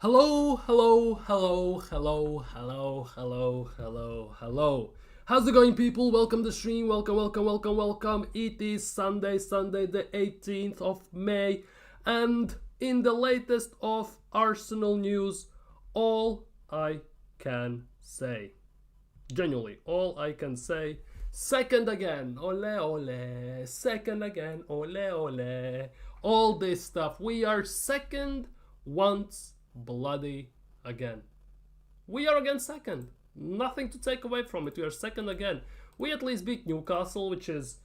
Hello, hello, hello, hello, hello, hello, hello, hello. How's it going, people? Welcome to the stream. Welcome. It is Sunday, the 18th of May. And in the latest of Arsenal news, all I can say, genuinely, all I can say, second again, ole, second again, ole. All this stuff. We are second once bloody again. We are again second. Nothing to take away from it. We are second again. We at least beat Newcastle, which is,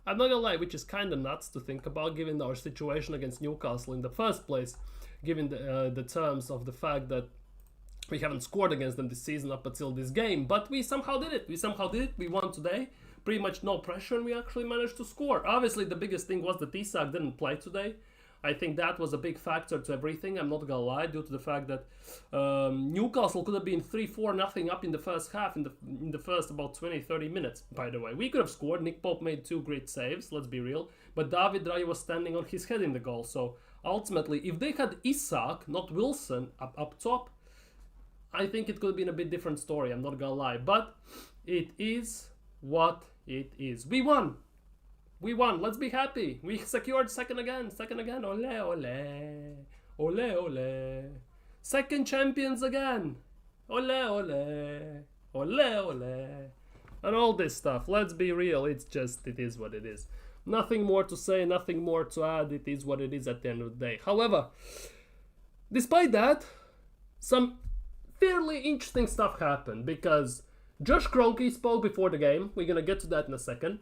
I'm not gonna lie, which is kind of nuts to think about given our situation against Newcastle in the first place, given the terms of the fact that we haven't scored against them this season up until this game. But we somehow did it. We won today. Pretty much no pressure, and we actually managed to score. Obviously, the biggest thing was that Isak didn't play today. I think that was a big factor to everything, I'm not gonna lie, due to the fact that Newcastle could have been 3-4 nothing up in the first half, in the first about 20-30 minutes, by the way. We could have scored. Nick Pope made 2 great saves, let's be real, but David Raya was standing on his head in the goal, so ultimately, if they had Isak, not Wilson, up top, I think it could have been a bit different story, I'm not gonna lie, but it is what it is. We won! Let's be happy. We secured second again. Ole. Second champions again. Ole. And all this stuff. Let's be real. It is what it is. Nothing more to say, nothing more to add. It is what it is at the end of the day. However, despite that, some fairly interesting stuff happened because Josh Kroenke spoke before the game. We're going to get to that in a second.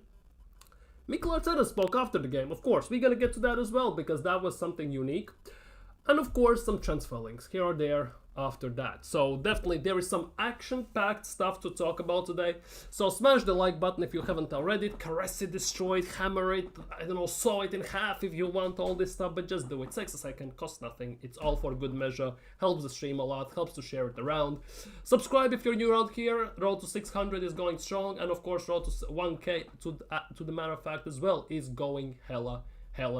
Mikel Arteta spoke after the game, of course. We're going to get to that as well, because that was something unique. And of course, some transfer links here or there after that. So definitely there is some action-packed stuff to talk about today. So smash the like button if you haven't already. Caress it, destroy it, hammer it, I don't know, saw it in half if you want, all this stuff. But just do it. Takes a second, costs nothing. It's all for good measure. Helps the stream a lot, helps to share it around. Subscribe if you're new around here. Road to 600 is going strong. And of course, road to 1k, to the matter of fact as well, is going hella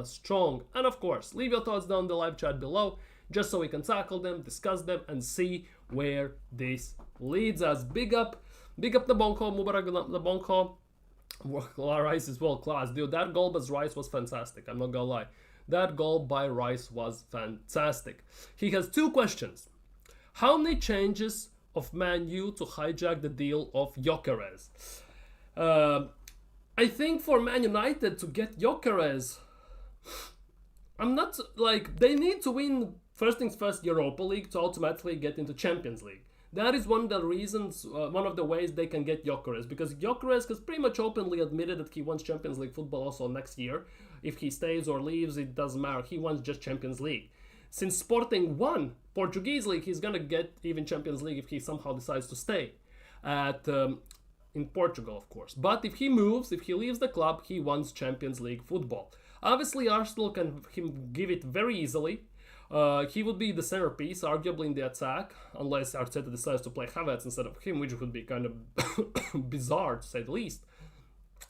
strong. And of course, leave your thoughts down in the live chat below, just so we can tackle them, discuss them, and see where this leads us. Big up the Bonko, Mubarak the Bonko. Rice is world class, dude. That goal by Rice was fantastic, I'm not gonna lie. That goal by Rice was fantastic. He has 2 questions. How many changes of Man U to hijack the deal of Gyökeres? I think for Man United to get Gyökeres, I'm not like, they need to win first things first Europa League to automatically get into Champions League. That is one of the reasons, one of the ways they can get Gyökeres, because Gyökeres has pretty much openly admitted that he wants Champions League football also next year. If he stays or leaves, it doesn't matter. He wants just Champions League. Since Sporting won Portuguese League, he's gonna get even Champions League if he somehow decides to stay in Portugal, of course. But if he leaves the club, he wants Champions League football. Obviously, Arsenal can give it very easily. He would be the centerpiece, arguably, in the attack, unless Arteta decides to play Havertz instead of him, which would be kind of bizarre, to say the least.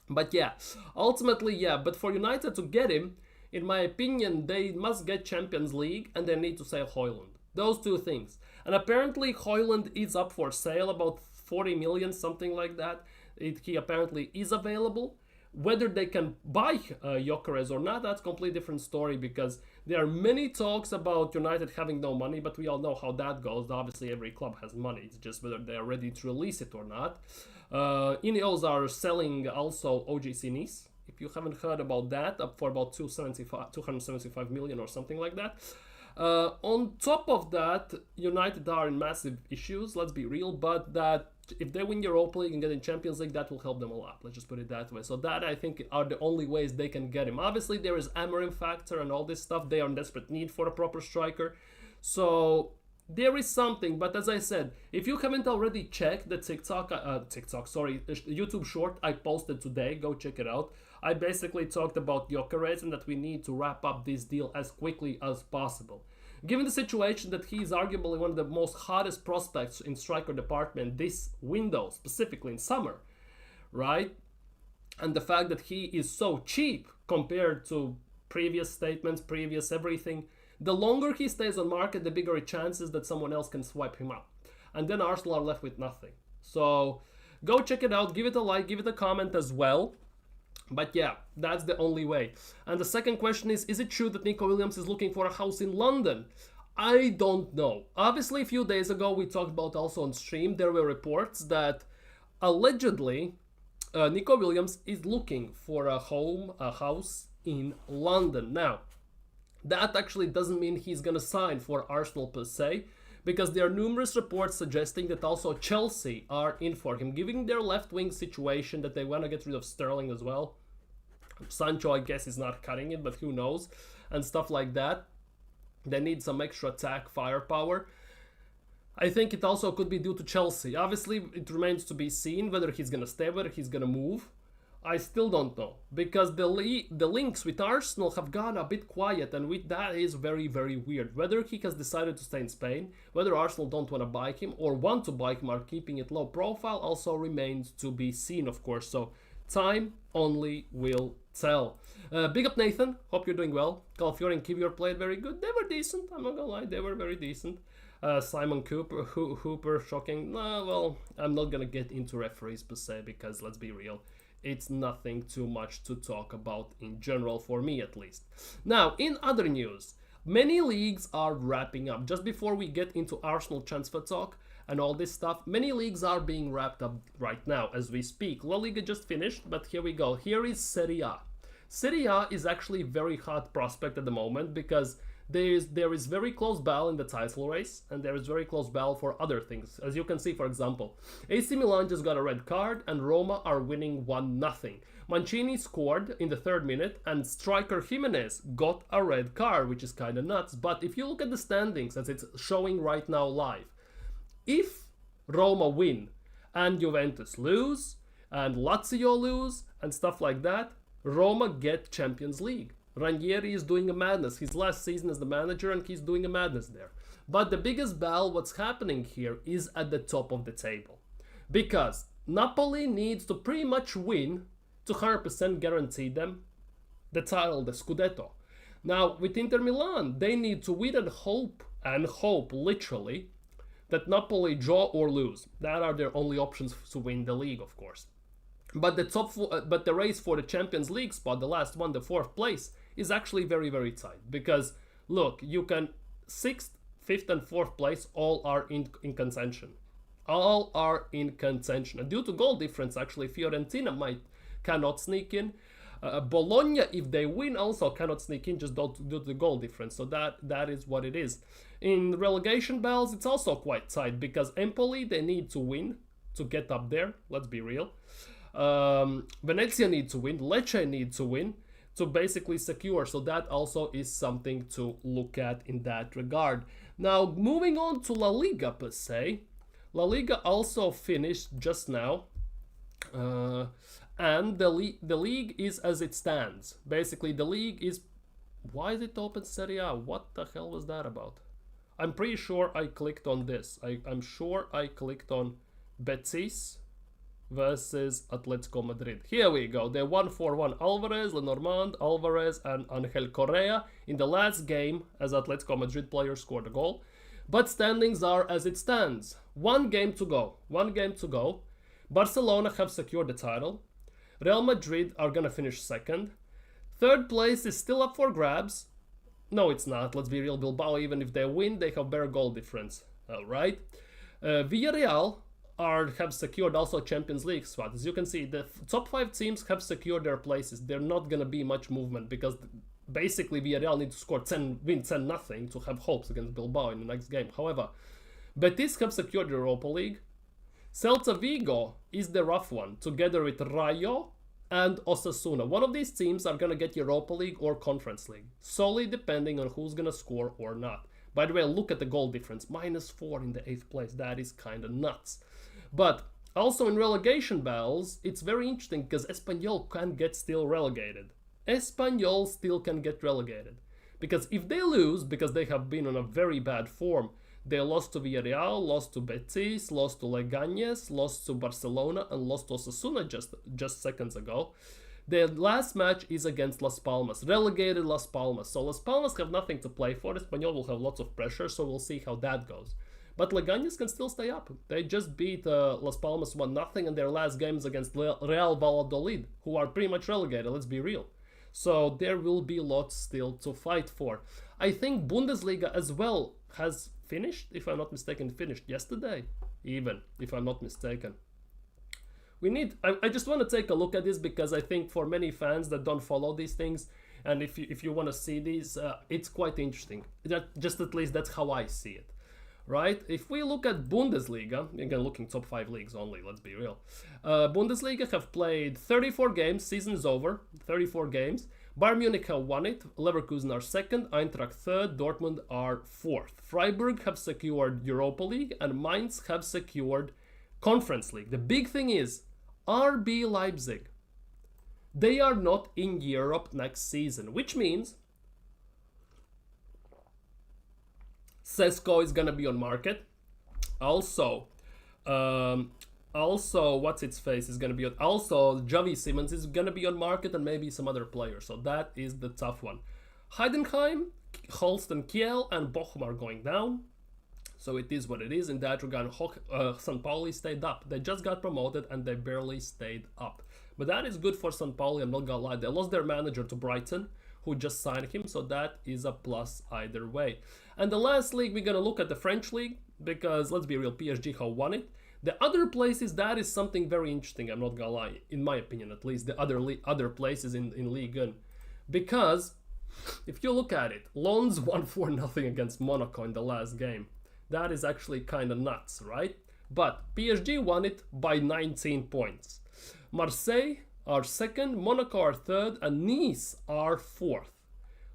But yeah, ultimately, yeah. But for United to get him, in my opinion, they must get Champions League, and they need to sell Højlund. Those 2 things. And apparently, Højlund is up for sale, about 40 million, something like that. He apparently is available. Whether they can buy Gyökeres or not, that's a completely different story, because there are many talks about United having no money, but we all know how that goes. Obviously, every club has money. It's just whether they are ready to release it or not. Ineos are selling also OGC Nice, if you haven't heard about that, up for about 275 million or something like that. On top of that, United are in massive issues, let's be real, but that if they win Europa League and get in Champions League, that will help them a lot. Let's just put it that way. So that, I think, are the only ways they can get him. Obviously, there is Amorim factor and all this stuff. They are in desperate need for a proper striker. So there is something. But as I said, if you haven't already checked the YouTube short I posted today, go check it out. I basically talked about Gyökeres and that we need to wrap up this deal as quickly as possible. Given the situation that he is arguably one of the most hottest prospects in striker department this window, specifically in summer, right? And the fact that he is so cheap compared to previous statements, previous everything, The longer he stays on market, the bigger chances that someone else can swipe him up. And then Arsenal are left with nothing. So go check it out, give it a like, give it a comment as well. But yeah, that's the only way. And the second question is it true that Nico Williams is looking for a house in London? I don't know. Obviously, a few days ago, we talked about also on stream, there were reports that allegedly Nico Williams is looking for a house in London. Now, that actually doesn't mean he's going to sign for Arsenal per se, because there are numerous reports suggesting that also Chelsea are in for him, given their left-wing situation that they want to get rid of Sterling as well. Sancho, I guess, is not cutting it, but who knows, and stuff like that. They need some extra attack firepower. I think it also could be due to Chelsea. Obviously, it remains to be seen whether he's going to stay, whether he's going to move. I still don't know, because the links with Arsenal have gone a bit quiet, and with that is very, very weird. Whether he has decided to stay in Spain, whether Arsenal don't want to buy him or want to buy him, are keeping it low profile, also remains to be seen, of course. So time only will tell. Big up Nathan, hope you're doing well. Calafiore and Kivior played very good. They were decent, I'm not gonna lie, they were very decent. Simon Hooper, shocking. Well, I'm not gonna get into referees per se, because let's be real, it's nothing too much to talk about in general, for me at least. Now, in other news, many leagues are wrapping up. Just before we get into Arsenal transfer talk and all this stuff, many leagues are being wrapped up right now as we speak. La Liga just finished, but here we go. Here is Serie A. Serie A is actually a very hot prospect at the moment, because there is very close battle in the title race, and there is very close battle for other things. As you can see, for example, AC Milan just got a red card, and Roma are winning 1-0. Mancini scored in the 3rd minute, and striker Jimenez got a red card, which is kind of nuts. But if you look at the standings, as it's showing right now live, if Roma win, and Juventus lose, and Lazio lose, and stuff like that, Roma get Champions League. Ranieri is doing a madness. His last season as the manager, and he's doing a madness there. But the biggest battle, what's happening here, is at the top of the table. Because Napoli needs to pretty much win to 100% guarantee them the title, the Scudetto. Now, with Inter Milan, they need to win and hope literally, that Napoli draw or lose. That are their only options to win the league, of course. But the race for the Champions League spot, the last one, the 4th place, is actually very, very tight. Because, look, you can 6th, 5th, and 4th place all are in contention. All are in contention. And due to goal difference, actually, Fiorentina cannot sneak in. Bologna, if they win, also cannot sneak in just due to the goal difference. So that is what it is. In relegation battles, it's also quite tight, because Empoli, they need to win to get up there. Let's be real. Venezia need to win, Lecce need to win to basically secure, so that also is something to look at in that regard. Now, moving on to La Liga per se, La Liga also finished just now, and the league is as it stands. Basically, the league is... Why is it open Serie A? What the hell was that about? I'm pretty sure I clicked on this. I'm sure I clicked on Betis versus Atletico Madrid. Here we go. They won 4-1. Alvarez, Lenormand, Alvarez, and Angel Correa in the last game, as Atletico Madrid players scored a goal. But standings are as it stands. One game to go. Barcelona have secured the title. Real Madrid are gonna finish 2nd. 3rd place is still up for grabs. No, it's not. Let's be real. Bilbao, even if they win, they have better goal difference. Alright. Villarreal have secured also Champions League spot. As you can see, the top 5 teams have secured their places. They're not going to be much movement, because basically Villarreal need to score 10-0 to have hopes against Bilbao in the next game. However, Betis have secured the Europa League. Celta Vigo is the rough one, together with Rayo and Osasuna. One of these teams are going to get Europa League or Conference League, solely depending on who's going to score or not. By the way, look at the goal difference, -4 in the 8th place. That is kind of nuts. But also in relegation battles, it's very interesting, because Espanyol can get still relegated. Espanyol still can get relegated. Because if they lose, because they have been on a very bad form, they lost to Villarreal, lost to Betis, lost to Leganés, lost to Barcelona, and lost to Osasuna just seconds ago. Their last match is against Las Palmas, relegated Las Palmas. So Las Palmas have nothing to play for. Espanyol will have lots of pressure, so we'll see how that goes. But Leganes can still stay up. They just beat Las Palmas 1-0 in their last games against Real Valladolid, who are pretty much relegated, let's be real. So there will be lots still to fight for. I think Bundesliga as well has finished, if I'm not mistaken, finished yesterday, even, if I'm not mistaken. I just want to take a look at this because I think for many fans that don't follow these things, and if you want to see these, it's quite interesting. Just at least that's how I see it. Right? If we look at Bundesliga, again looking top 5 leagues only, let's be real. Bundesliga have played 34 games, season's over, 34 games. Bayern Munich have won it, Leverkusen are second, Eintracht third, Dortmund are fourth. Freiburg have secured Europa League and Mainz have secured Conference League. The big thing is, RB Leipzig, they are not in Europe next season, which means Sesko is gonna be on market. Also, what's its face is gonna be on. Also, Javi Simmons is gonna be on market, and maybe some other players. So that is the tough one. Heidenheim, Holstein Kiel, and Bochum are going down. So it is what it is. In that regard, St. Pauli stayed up. They just got promoted and they barely stayed up. But that is good for St. Pauli. I'm not gonna lie. They lost their manager to Brighton, who just signed him, so that is a plus either way. And the last league, we're gonna look at the French league, because let's be real, PSG have won it. The other places, that is something very interesting, I'm not gonna lie, in my opinion at least, the other places in Ligue 1. Because, if you look at it, Lens won 4-0 against Monaco in the last game. That is actually kind of nuts, right? But PSG won it by 19 points. Marseille are second, Monaco are third, and Nice are fourth.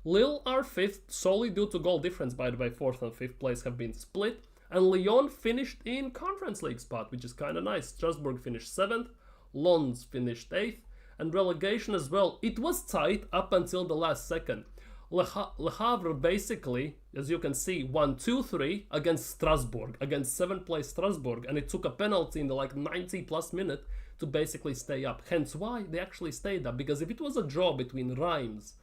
Lille are fifth, solely due to goal difference, by the way. Fourth and fifth place have been split. And Lyon finished in Conference League spot, which is kind of nice. Strasbourg finished seventh, Lens finished eighth, and relegation as well. It was tight up until the last second. Le Havre basically, as you can see, won 2-3 against Strasbourg, against 7th place Strasbourg, and it took a penalty in the 90 plus minute to basically stay up. Hence why they actually stayed up, because if it was a draw between Reims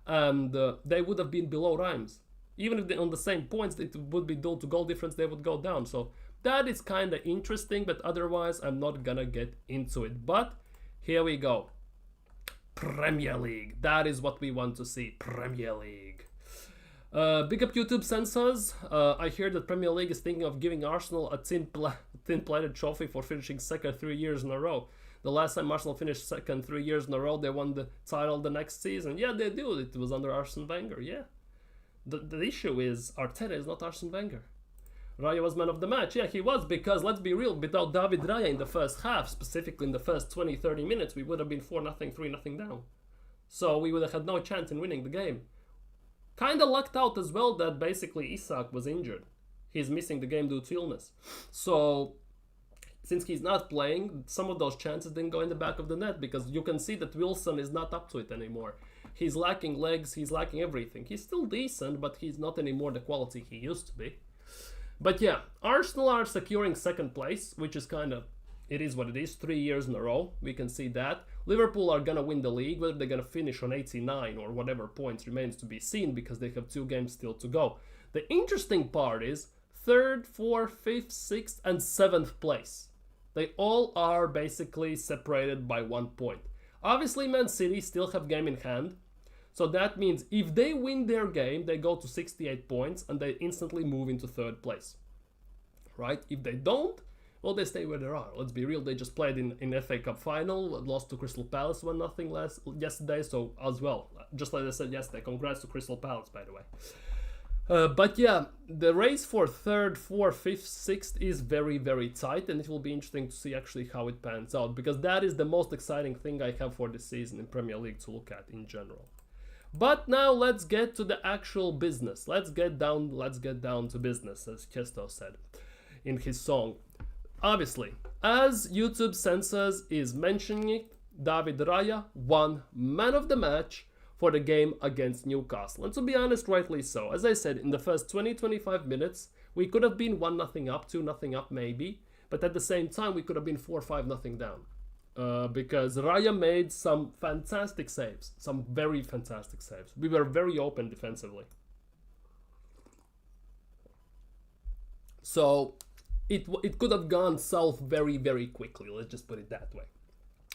and they would have been below Reims. Even if they're on the same points, it would be due to goal difference, they would go down. So that is kind of interesting, but otherwise I'm not gonna get into it. But here we go. Premier League. That is what we want to see. Premier League. Big up YouTube censors. I hear that Premier League is thinking of giving Arsenal a tin-plated trophy for finishing second 3 years in a row. The last time Arsenal finished second 3 years in a row, they won the title the next season. Yeah, they do. It was under Arsene Wenger, yeah. The issue is Arteta is not Arsene Wenger. Raya was man of the match. Yeah, he was, because let's be real, without David Raya in the first half, specifically in the first 20-30 minutes, we would have been 4-0, 3-0 down. So we would have had no chance in winning the game. Kinda lucked out as well that basically Isak was injured. He's missing the game due to illness. So since he's not playing, some of those chances didn't go in the back of the net, because you can see that Wilson is not up to it anymore. He's lacking legs, he's lacking everything. He's still decent, but he's not anymore the quality he used to be. But yeah, Arsenal are securing second place, which is kind of, it is what it is, 3 years in a row. We can see that. Liverpool are going to win the league. Whether they're going to finish on 89 or whatever points remains to be seen, because they have 2 games still to go. The interesting part is 3rd, 4th, 5th, 6th, and 7th place. They all are basically separated by 1 point. Obviously, Man City still have game in hand. So that means if they win their game, they go to 68 points and they instantly move into 3rd place. Right? If they don't, well, they stay where they are. Let's be real, they just played in FA Cup final, lost to Crystal Palace 1-0 yesterday, so as well, just like I said yesterday, congrats to Crystal Palace, by the way. But yeah, the race for 3rd, 4th, 5th, 6th is very, very tight, and it will be interesting to see actually how it pans out, because that is the most exciting thing I have for this season in Premier League to look at in general. But now let's get to the actual business. Let's get down to business, as Kesto said in his song. Obviously, as YouTube censors is mentioning it, David Raya won man of the match for the game against Newcastle. And to be honest, rightly so. As I said, in the first 20-25 minutes, we could have been 1-0 up, 2-0 up maybe, but at the same time, we could have been 4-5-0 down. because Raya made some fantastic saves, some very fantastic saves. We were very open defensively. So it could have gone south very, very quickly, let's just put it that way.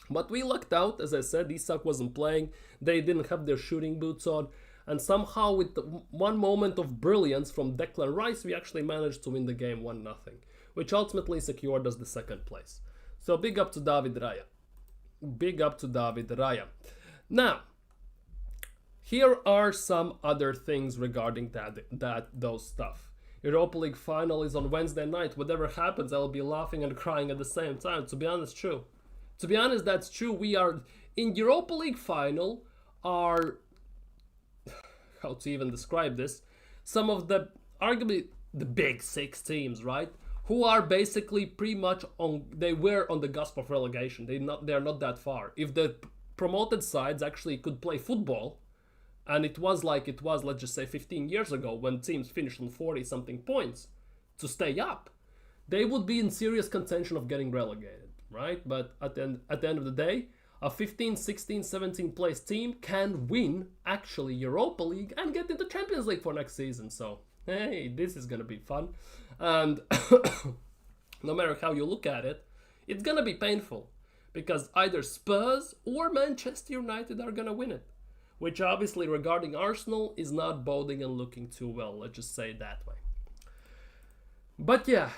But we lucked out, as I said, Isak wasn't playing, they didn't have their shooting boots on, and somehow with one moment of brilliance from Declan Rice, we actually managed to win the game 1-0, which ultimately secured us the second place. So big up to David Raya. Big up to David Raya. Now, here are some other things regarding those stuff. Europa League final is on Wednesday night. Whatever happens, I'll be laughing and crying at the same time. To be honest, true. To be honest, that's true. We are in Europa League final. Are how to even describe this? Some of the arguably the big six teams, right? Who are basically pretty much on. They were on the cusp of relegation. They're not that far. If the promoted sides actually could play football, and it was like it was, let's just say 15 years ago when teams finished on 40 something points to stay up, they would be in serious contention of getting relegated, right? But at the end of the day, a 15, 16, 17 place team can win actually Europa League and get into Champions League for next season. So, hey, this is going to be fun. And no matter how you look at it, it's going to be painful because either Spurs or Manchester United are going to win it. Which obviously regarding Arsenal is not boding and looking too well, let's just say it that way. But yeah,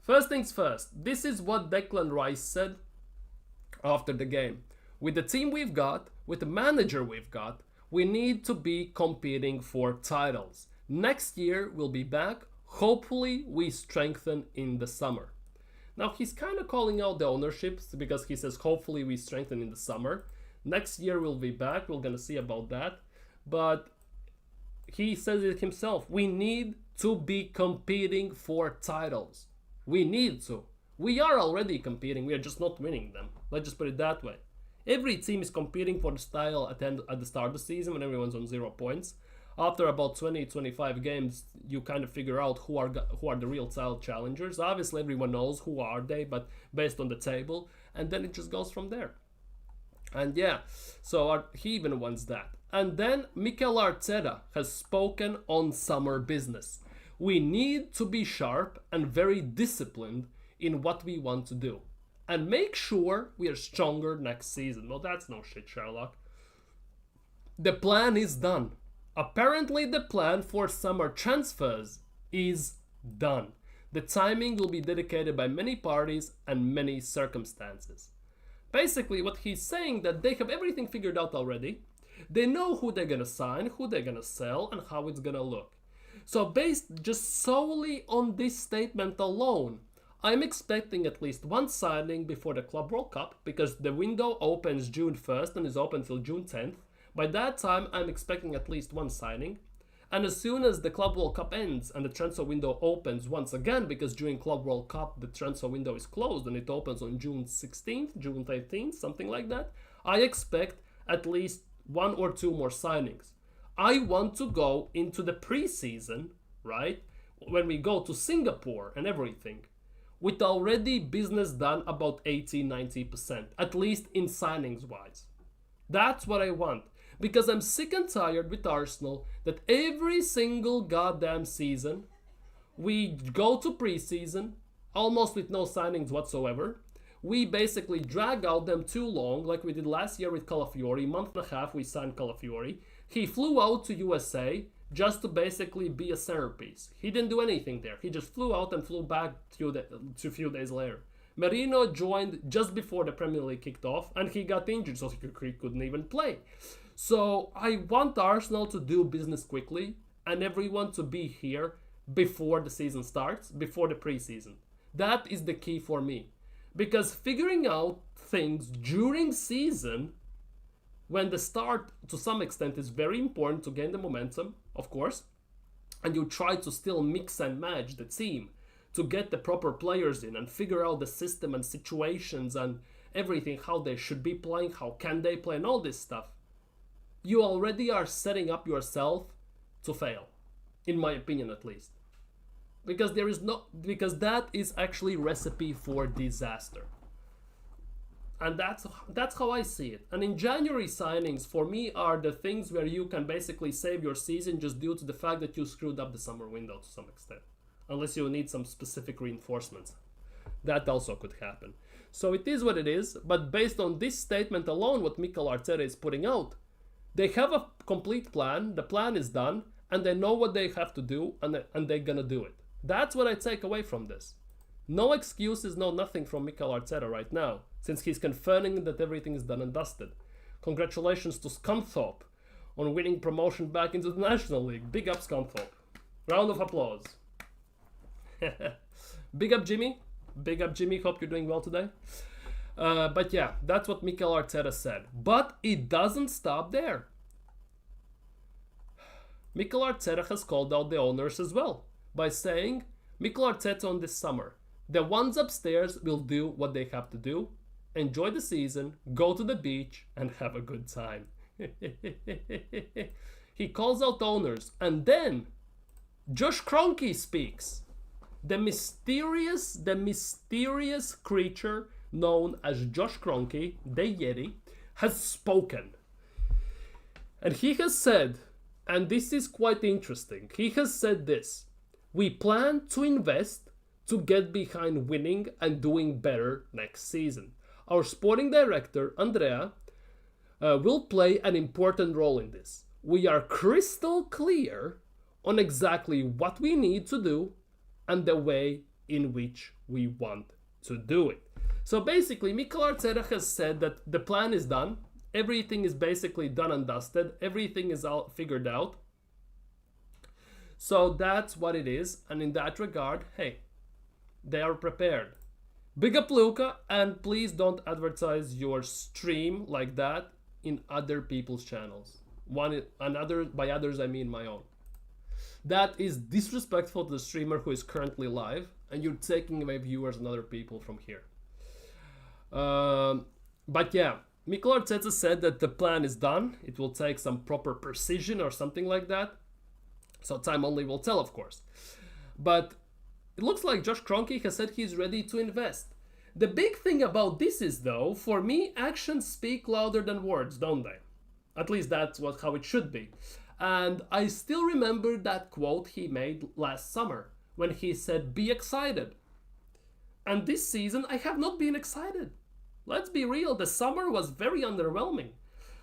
first things first, this is what Declan Rice said after the game. With the team we've got, with the manager we've got, we need to be competing for titles. Next year we'll be back, hopefully we strengthen in the summer. Now he's kind of calling out the ownerships because he says hopefully we strengthen in the summer. Next year we'll be back, we're gonna see about that. But he says it himself, we need to be competing for titles. We need to. We are already competing, we are just not winning them. Let's just put it that way. Every team is competing for the title at the start of the season when everyone's on 0 points. After about 20-25 games, you kind of figure out who are the real title challengers. Obviously everyone knows who are they, but based on the table, and then it just goes from there. And yeah, so he even wants that. And then Mikel Arteta has spoken on summer business. We need to be sharp and very disciplined in what we want to do. And make sure we are stronger next season. Well, that's no shit, Sherlock. The plan is done. Apparently the plan for summer transfers is done. The timing will be dedicated by many parties and many circumstances. Basically, what he's saying that they have everything figured out already. They know who they're gonna sign, who they're gonna sell, and how it's gonna look. So based just solely on this statement alone, I'm expecting at least one signing before the Club World Cup because the window opens June 1st and is open till June 10th. By that time, I'm expecting at least one signing. And as soon as the Club World Cup ends and the transfer window opens once again, because during Club World Cup the transfer window is closed and it opens on June 16th, June 18th, something like that, I expect at least one or two more signings. I want to go into the preseason, right, when we go to Singapore and everything, with already business done about 80-90%, at least in signings wise. That's what I want. Because I'm sick and tired with Arsenal that every single goddamn season we go to preseason almost with no signings whatsoever. We basically drag out them too long, like we did last year with Calafiori. Month and a half we signed Calafiori. He flew out to USA just to basically be a centerpiece. He didn't do anything there. He just flew out and flew back a few days later. Merino joined just before the Premier League kicked off and he got injured, so he couldn't even play. So I want Arsenal to do business quickly and everyone to be here before the season starts, before the preseason. That is the key for me. Because figuring out things during season, when the start to some extent is very important to gain the momentum, of course, and you try to still mix and match the team to get the proper players in and figure out the system and situations and everything, how they should be playing, how can they play and all this stuff. You already are setting up yourself to fail, in my opinion at least. Because that is actually recipe for disaster. And that's how I see it. And in January signings, for me, are the things where you can basically save your season just due to the fact that you screwed up the summer window to some extent. Unless you need some specific reinforcements. That also could happen. So it is what it is, but based on this statement alone, what Mikel Arteta is putting out, they have a complete plan, the plan is done, and they know what they have to do, and they're gonna do it. That's what I take away from this. No excuses, no nothing from Mikel Arteta right now, since he's confirming that everything is done and dusted. Congratulations to Scunthorpe on winning promotion back into the National League. Big up Scunthorpe. Round of applause. Big up Jimmy. Big up Jimmy. Hope you're doing well today. But yeah, that's what Mikel Arteta said. But it doesn't stop there. Mikel Arteta has called out the owners as well by saying, Mikel Arteta on this summer, the ones upstairs will do what they have to do, enjoy the season, go to the beach, and have a good time. He calls out owners, and then Josh Kroenke speaks. The mysterious creature known as Josh Kroenke, the Yeti, has spoken. And he has said, and this is quite interesting, he has said this: we plan to invest to get behind winning and doing better next season. Our sporting director, Andrea, will play an important role in this. We are crystal clear on exactly what we need to do and the way in which we want to do it. So basically, Mikel Arteta has said that the plan is done. Everything is basically done and dusted. Everything is all figured out. So that's what it is. And in that regard, hey, they are prepared. Big up Luca, and please don't advertise your stream like that in other people's channels. By others, I mean my own. That is disrespectful to the streamer who is currently live, and you're taking away viewers and other people from here. But yeah, Mikel Arteta said that the plan is done. It will take some proper precision or something like that. So time only will tell, of course. But it looks like Josh Kroenke has said he's ready to invest. The big thing about this is, though, for me, actions speak louder than words, don't they? At least that's how it should be. And I still remember that quote he made last summer when he said, be excited. And this season, I have not been excited. Let's be real, the summer was very underwhelming.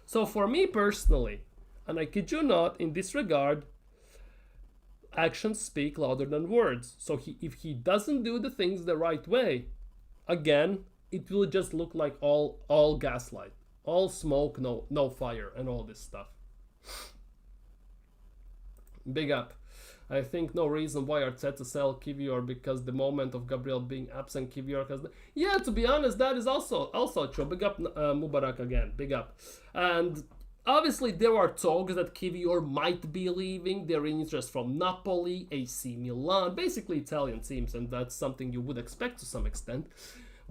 So for me personally, and I kid you not, in this regard, actions speak louder than words. So if he doesn't do the things the right way, again, it will just look like all gaslight, all smoke, no fire, and all this stuff. Big up. I think no reason why Arteta sell Kivior, because the moment of Gabriel being absent, Kivior has... Yeah, to be honest, that is also true. Big up Mubarak again. Big up. And obviously there are talks that Kivior might be leaving. There is interest from Napoli, AC Milan, basically Italian teams, and that's something you would expect to some extent.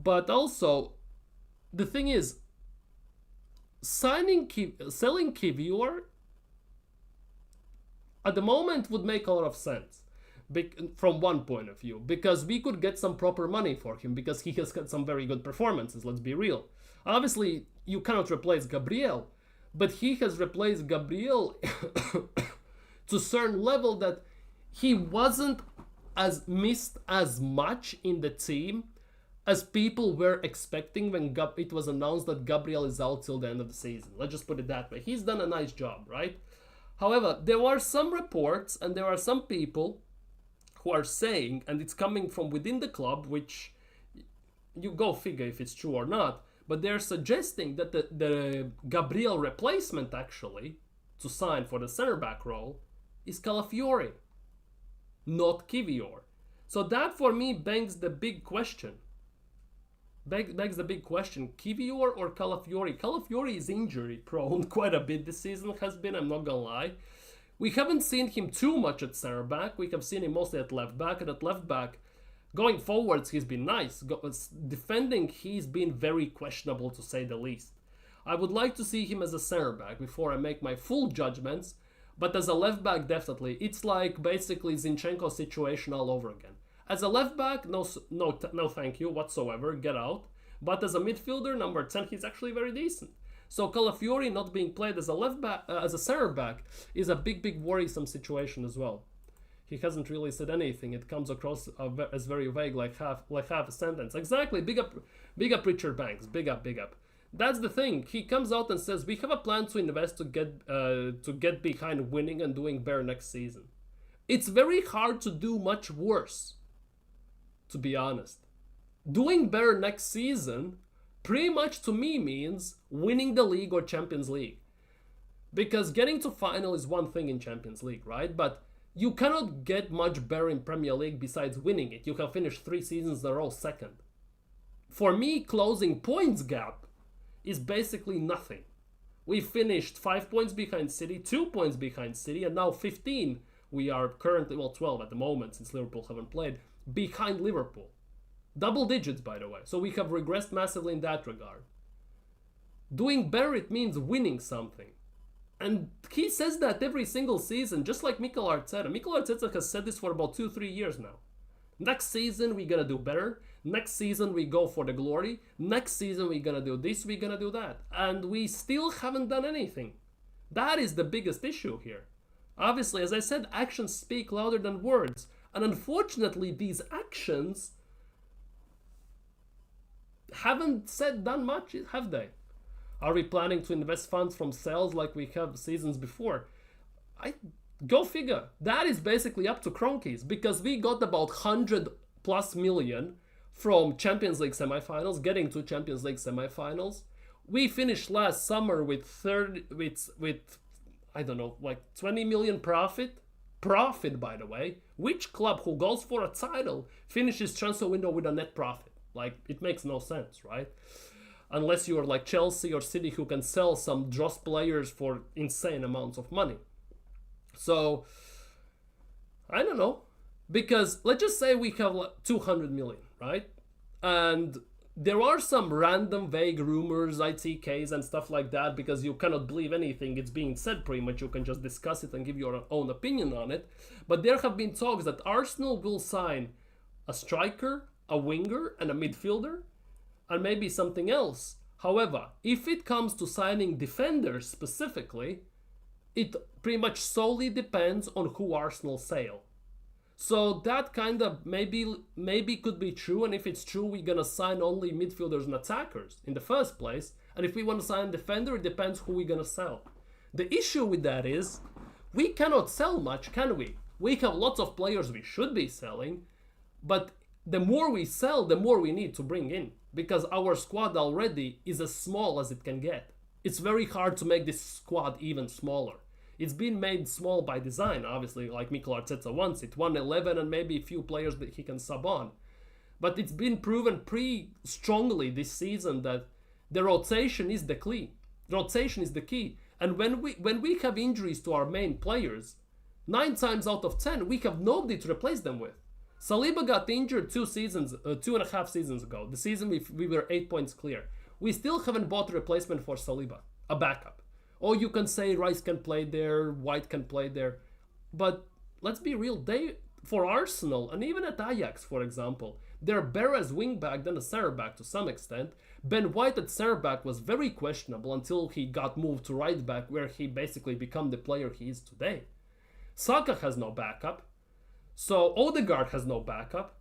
But also, the thing is, selling Kivior at the moment would make a lot of sense from one point of view, because we could get some proper money for him, because he has got some very good performances, let's be real. Obviously, you cannot replace Gabriel, but he has replaced Gabriel to a certain level that he wasn't as missed as much in the team as people were expecting when it was announced that Gabriel is out till the end of the season. Let's just put it that way. He's done a nice job, right? However, there are some reports and there are some people who are saying, and it's coming from within the club, which you go figure if it's true or not, but they're suggesting that the Gabriel replacement actually to sign for the center back role is Calafiori, not Kivior. So that for me begs the big question. Begs the big question, Kivior or Calafiori? Calafiori is injury prone quite a bit this season, has been, I'm not gonna lie. We haven't seen him too much at center back, we have seen him mostly at left back, and at left back, going forwards he's been nice. Defending, he's been very questionable to say the least. I would like to see him as a center back before I make my full judgments, but as a left back definitely. It's like basically Zinchenko's situation all over again. As a left back, no thank you whatsoever, get out. But as a midfielder, number 10, he's actually very decent. So Calafiori not being played as a left back, as a center back, is a big worrisome situation as well. He hasn't really said anything. It comes across as very vague, like half a sentence. Exactly. Big up, Richard Banks. Big up. That's the thing. He comes out and says we have a plan to invest to get behind winning and doing better next season. It's very hard to do much worse, to be honest. Doing better next season pretty much to me means winning the league or Champions League. Because getting to final is one thing in Champions League, right? But you cannot get much better in Premier League besides winning it. You have finished 3 seasons in a row second. For me, closing points gap is basically nothing. We finished 5 points behind City, 2 points behind City, and now 15. We are currently, 12 at the moment since Liverpool haven't played, behind Liverpool. Double digits, by the way. So we have regressed massively in that regard. Doing better, it means winning something. And he says that every single season, just like Mikel Arteta. Mikel Arteta has said this for about 2-3 years now. Next season, we're gonna do better. Next season, we go for the glory. Next season, we're gonna do this, we're gonna do that. And we still haven't done anything. That is the biggest issue here. Obviously, as I said, actions speak louder than words. And unfortunately, these actions haven't done much, have they? Are we planning to invest funds from sales like we have seasons before? Go figure. That is basically up to Kroenke's, because we got about 100+ million from Champions League semifinals, getting to Champions League semifinals. We finished last summer with I don't know, like 20 million profit. Profit, by the way. Which club who goes for a title finishes transfer window with a net profit? Like, it makes no sense, right? Unless you are like Chelsea or City, who can sell some dross players for insane amounts of money. So, I don't know. Because let's just say we have like 200 million, right? And there are some random vague rumors, ITKs and stuff like that, because you cannot believe anything it's being said pretty much. You can just discuss it and give your own opinion on it. But there have been talks that Arsenal will sign a striker, a winger, and a midfielder, and maybe something else. However, if it comes to signing defenders specifically, it pretty much solely depends on who Arsenal sell. So that kind of maybe could be true, and if it's true, we're gonna sign only midfielders and attackers in the first place. And if we want to sign a defender, it depends who we're gonna sell. The issue with that is we cannot sell much, can we? We have lots of players we should be selling, but the more we sell, the more we need to bring in, because our squad already is as small as it can get. It's very hard to make this squad even smaller. It's been made small by design, obviously, like Mikel Arteta wants it. 111 and maybe a few players that he can sub on. But it's been proven pretty strongly this season that the rotation is the key. Rotation is the key. And when we have injuries to our main players, 9 times out of 10, we have nobody to replace them with. Saliba got injured 2.5 seasons ago. The season we were 8 points clear. We still haven't bought a replacement for Saliba, a backup. Or you can say Rice can play there, White can play there. But let's be real, for Arsenal, and even at Ajax, for example, they're better as wing-back than a center-back to some extent. Ben White at center-back was very questionable until he got moved to right-back, where he basically became the player he is today. Saka has no backup. So Odegaard has no backup.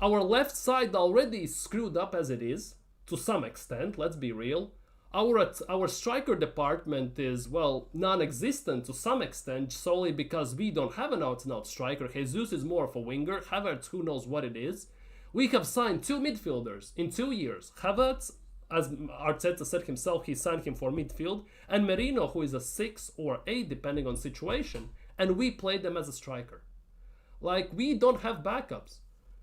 Our left side already is screwed up as it is, to some extent, let's be real. Our striker department is, non-existent to some extent, solely because we don't have an out-and-out striker. Jesus is more of a winger. Havertz, who knows what it is. We have signed 2 midfielders in 2 years. Havertz, as Arteta said himself, he signed him for midfield. And Merino, who is a 6 or 8, depending on situation. And we played them as a striker. Like, we don't have backups.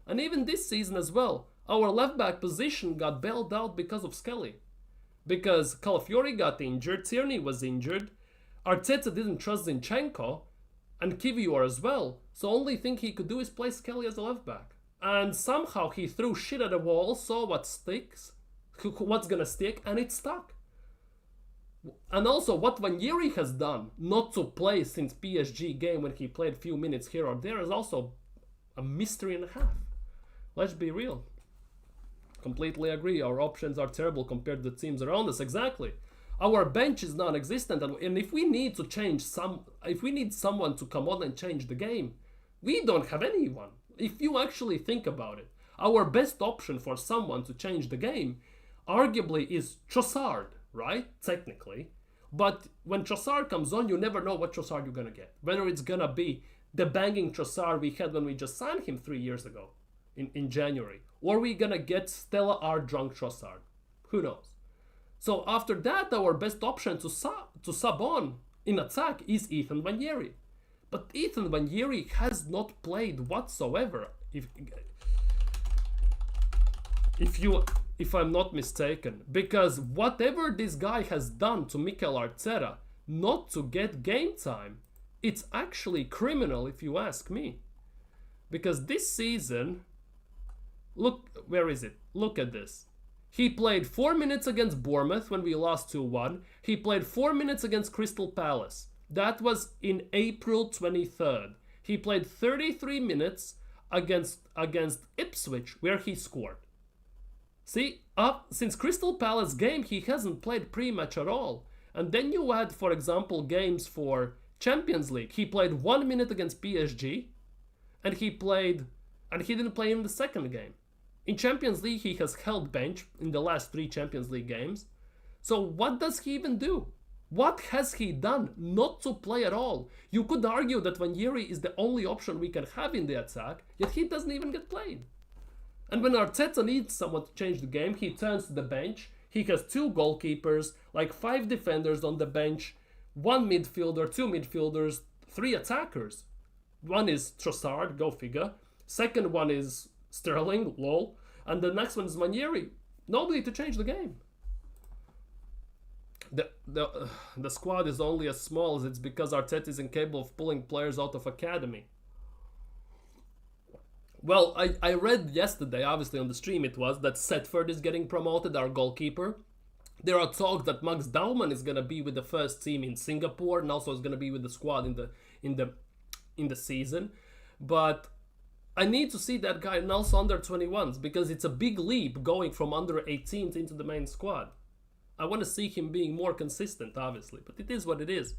And even this season as well, our left-back position got bailed out because of Skelly. Because Calafiori got injured, Tierney was injured, Arteta didn't trust Zinchenko, and Kivior as well. So only thing he could do is play Skelly as a left-back. And somehow he threw shit at the wall, saw what's gonna stick, and it stuck. And also what Vanjeri has done, not to play since PSG game when he played a few minutes here or there, is also a mystery and a half. Let's be real. Completely agree. Our options are terrible compared to the teams around us. Exactly. Our bench is non-existent, and if we need to change if we need someone to come on and change the game, we don't have anyone. If you actually think about it, our best option for someone to change the game, arguably, is Trossard, right? Technically, but when Trossard comes on, you never know what Trossard you're gonna get. Whether it's gonna be the banging Trossard we had when we just signed him 3 years ago, in January, or we gonna get Stella R drunk Trossard. Who knows? So after that, our best option to sub on in attack is Ethan Nwaneri. But Ethan Nwaneri has not played whatsoever, if I'm not mistaken. Because whatever this guy has done to Mikel Arteta not to get game time, it's actually criminal if you ask me. Because this season, look, where is it? Look at this. He played 4 minutes against Bournemouth when we lost 2-1. He played 4 minutes against Crystal Palace. That was in April 23rd. He played 33 minutes against Ipswich, where he scored. See, since Crystal Palace game, he hasn't played pretty much at all. And then you add, for example, games for Champions League. He played 1 minute against PSG, and he didn't play in the second game. In Champions League, he has held bench in the last 3 Champions League games. So what does he even do? What has he done not to play at all? You could argue that Nwaneri is the only option we can have in the attack, yet he doesn't even get played. And when Arteta needs someone to change the game, he turns to the bench. He has 2 goalkeepers, like 5 defenders on the bench, 1 midfielder, 2 midfielders, 3 attackers. One is Trossard, go figure. Second one is Sterling, lol. And the next one is Nwaneri. Nobody to change the game. The squad is only as small as it's because Arteta is incapable of pulling players out of academy. Well, I read yesterday, obviously on the stream it was, that Setford is getting promoted, our goalkeeper. There are talks that Max Daumann is gonna be with the first team in Singapore and also is gonna be with the squad in the season. But I need to see that guy and also under 21s, because it's a big leap going from under 18s into the main squad. I want to see him being more consistent, obviously, but it is what it is.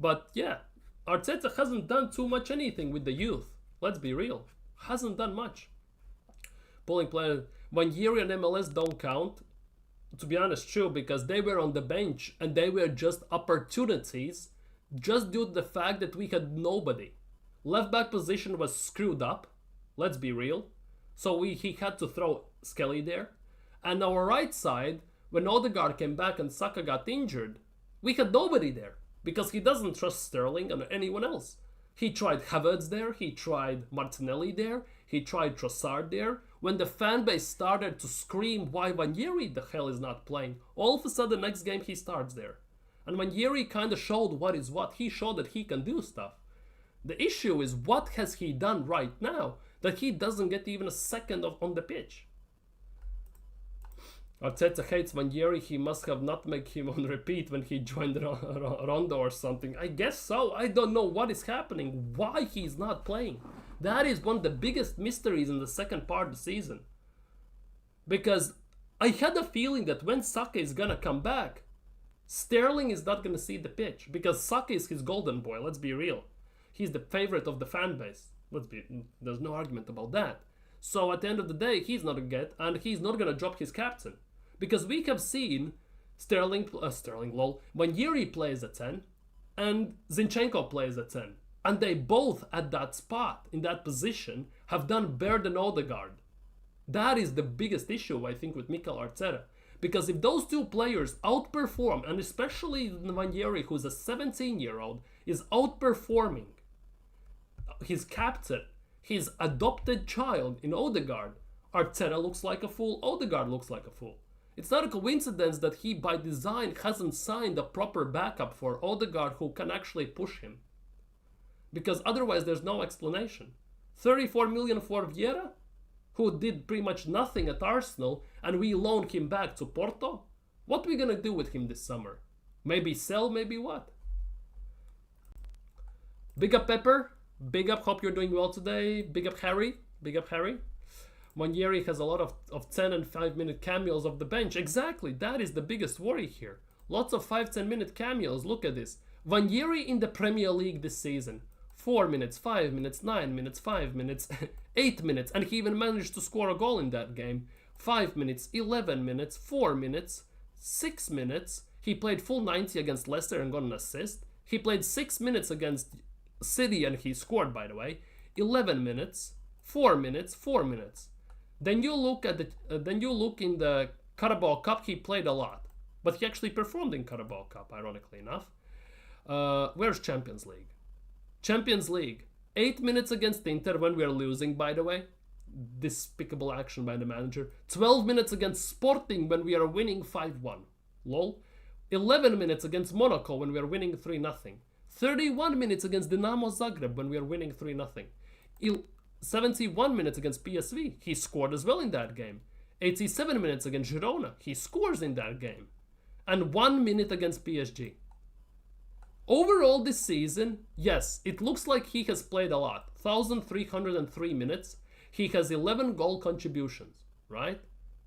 But yeah, Arteta hasn't done too much anything with the youth. Let's be real. Hasn't done much. Pulling players, Nwaneri and MLS don't count. To be honest, true, because they were on the bench and they were just opportunities just due to the fact that we had nobody. Left back position was screwed up. Let's be real. So he had to throw Skelly there. And our right side, when Odegaard came back and Saka got injured, we had nobody there because he doesn't trust Sterling and anyone else. He tried Havertz there, he tried Martinelli there, he tried Trossard there. When the fan base started to scream why Nwaneri the hell is not playing, all of a sudden next game he starts there. And Nwaneri kind of showed what is what. He showed that he can do stuff. The issue is, what has he done right now that he doesn't get even a second on the pitch? Arteta hates Nwaneri. He must have nutmegged him on repeat when he joined Rondo or something. I guess so. I don't know what is happening, why he's not playing. That is one of the biggest mysteries in the second part of the season. Because I had a feeling that when Saka is gonna come back, Sterling is not gonna see the pitch. Because Saka is his golden boy, let's be real. He's the favorite of the fan base. There's no argument about that. So at the end of the day, he's not gonna get, and he's not gonna drop his captain. Because we have seen Nwaneri plays at 10 and Zinchenko plays at 10. And they both at that spot, in that position, have done better than Odegaard. That is the biggest issue, I think, with Mikel Arteta. Because if those two players outperform, and especially Nwaneri, who's a 17-year-old, is outperforming his captain, his adopted child in Odegaard, Arteta looks like a fool, Odegaard looks like a fool. It's not a coincidence that he, by design, hasn't signed a proper backup for Odegaard who can actually push him. Because otherwise there's no explanation. 34 million for Vieira, who did pretty much nothing at Arsenal, and we loaned him back to Porto? What are we gonna do with him this summer? Maybe sell, maybe what? Big up Pepper. Big up, hope you're doing well today. Big up Harry. Big up Harry. Wanjeri has a lot of 10 and 5-minute cameos off the bench. Exactly, that is the biggest worry here. Lots of 5-10 minute cameos. Look at this. Wanjeri in the Premier League this season. 4 minutes, 5 minutes, 9 minutes, 5 minutes, 8 minutes. And he even managed to score a goal in that game. 5 minutes, 11 minutes, 4 minutes, 6 minutes. He played full 90 against Leicester and got an assist. He played 6 minutes against City and he scored, by the way. 11 minutes, 4 minutes, 4 minutes. Then you look at in the Carabao Cup. He played a lot, but he actually performed in Carabao Cup, ironically enough. Where's Champions League? Champions League, 8 minutes against Inter when we are losing, by the way. Despicable action by the manager. 12 minutes against Sporting when we are winning 5-1. Lol. 11 minutes against Monaco when we are winning 3-0. 31 minutes against Dinamo Zagreb when we are winning 3-0. 71 minutes against PSV. He scored as well in that game. 87 minutes against Girona. He scores in that game. And 1 minute against PSG. Overall this season, yes, it looks like he has played a lot. 1,303 minutes. He has 11 goal contributions, right?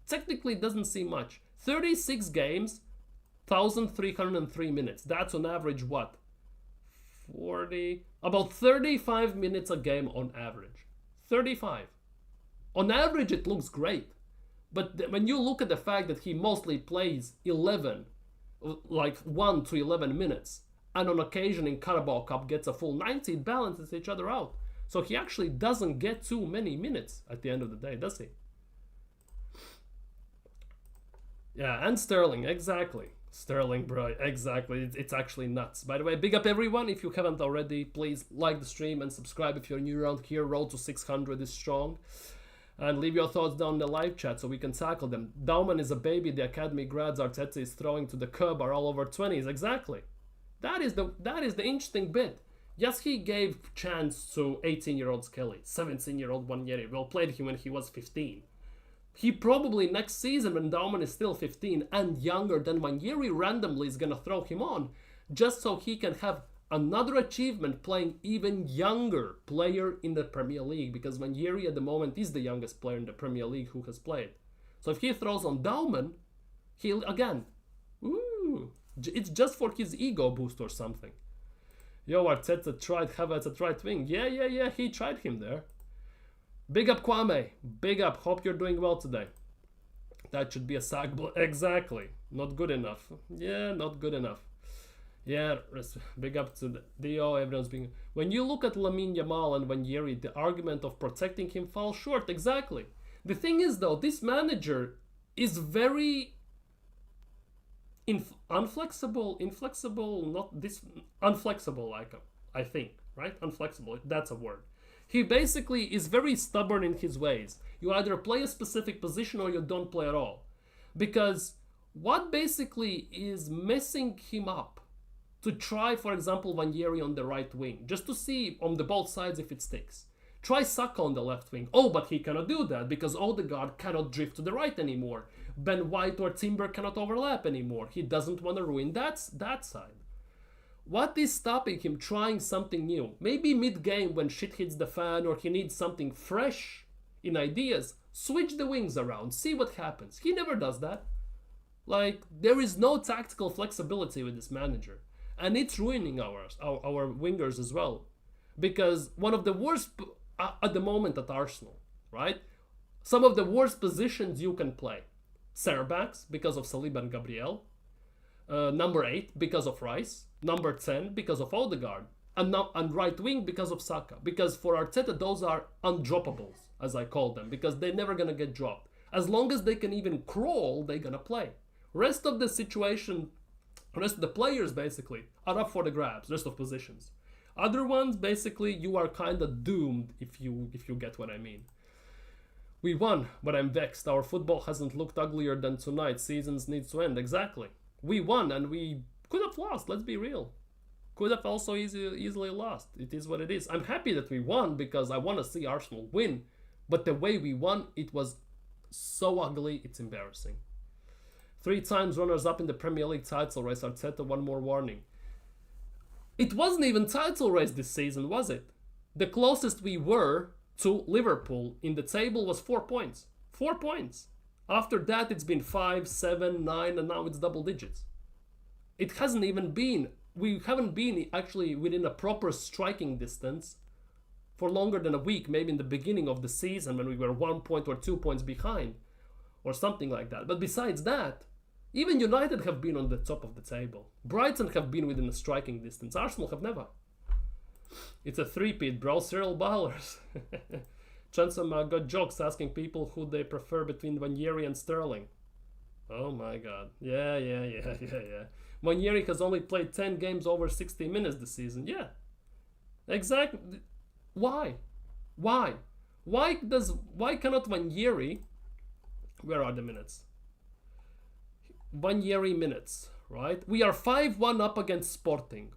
Technically it doesn't seem much. 36 games, 1,303 minutes. That's on average what? About 35 minutes a game on average. 35. On average, it looks great. But when you look at the fact that he mostly plays 11, like 1 to 11 minutes, and on occasion in Carabao Cup gets a full 90, it balances each other out. So he actually doesn't get too many minutes at the end of the day, does he? Yeah, and Sterling, exactly. Sterling, bro, exactly. It's actually nuts. By the way, big up everyone. If you haven't already, please like the stream and subscribe if you're new around here. Road to 600 is strong. And leave your thoughts down in the live chat so we can tackle them. Dauman is a baby. The academy grads Arteta is throwing to the curb are all over 20s. Exactly. That is the interesting bit. Yes, he gave chance to 18-year-old Skelly, 17-year-old Wanjeri. Well, played him when he was 15. He probably next season when Dauman is still 15 and younger than Wanjeri randomly is going to throw him on just so he can have another achievement playing even younger player in the Premier League, because Wanjeri at the moment is the youngest player in the Premier League who has played. So if he throws on Dauman, he'll again, it's just for his ego boost or something. Yo, Arteta tried Havertz at right wing. Yeah, he tried him there. Big up Kwame, big up, hope you're doing well today. That should be a sack blow. Exactly, not good enough. Yeah, not good enough. Yeah, big up to the Dio, everyone's being... When you look at Lamine Yamal and Wanjeri, the argument of protecting him falls short, exactly. The thing is though, this manager is very... inflexible, like I think, right? Unflexible, that's a word. He basically is very stubborn in his ways. You either play a specific position or you don't play at all. Because what basically is messing him up to try, for example, Wanjeri on the right wing, just to see on the both sides if it sticks. Try Saka on the left wing. Oh, but he cannot do that because Odegaard cannot drift to the right anymore. Ben White or Timber cannot overlap anymore. He doesn't want to ruin that side. What is stopping him trying something new? Maybe mid-game when shit hits the fan or he needs something fresh in ideas, switch the wings around, see what happens. He never does that. Like, there is no tactical flexibility with this manager. And it's ruining our wingers as well. Because one of the worst, at the moment at Arsenal, right? Some of the worst positions you can play. Center backs, because of Saliba and Gabriel. Number 8, because of Rice. Number 10, because of Odegaard. And right wing, because of Saka. Because for Arteta, those are undroppables, as I call them. Because they're never going to get dropped. As long as they can even crawl, they're going to play. Rest of the situation, rest of the players, basically, are up for the grabs. Rest of positions. Other ones, basically, you are kind of doomed, if you get what I mean. We won, but I'm vexed. Our football hasn't looked uglier than tonight. Seasons needs to end. Exactly. We won, and we could have lost. Let's be real. Could have also easily lost. It is what it is. I'm happy that we won because I want to see Arsenal win. But the way we won, it was so ugly, it's embarrassing. 3 times runners-up in the Premier League title race. Arteta, one more warning. It wasn't even title race this season, was it? The closest we were to Liverpool in the table was 4 points. 4 points. After that, it's been 5, 7, 9, and now it's double digits. It hasn't even been, we haven't been actually within a proper striking distance for longer than a week, maybe in the beginning of the season when we were 1 point or 2 points behind or something like that. But besides that, even United have been on the top of the table. Brighton have been within a striking distance. Arsenal have never. It's a three-peat, bro. Serial ballers. Chansam got jokes asking people who they prefer between Ranieri and Sterling. Oh my god. Yeah. Ranieri has only played 10 games over 60 minutes this season. Yeah. Exactly. Why? Why cannot Ranieri... Where are the minutes? Ranieri minutes, right? We are 5-1 up against Sporting.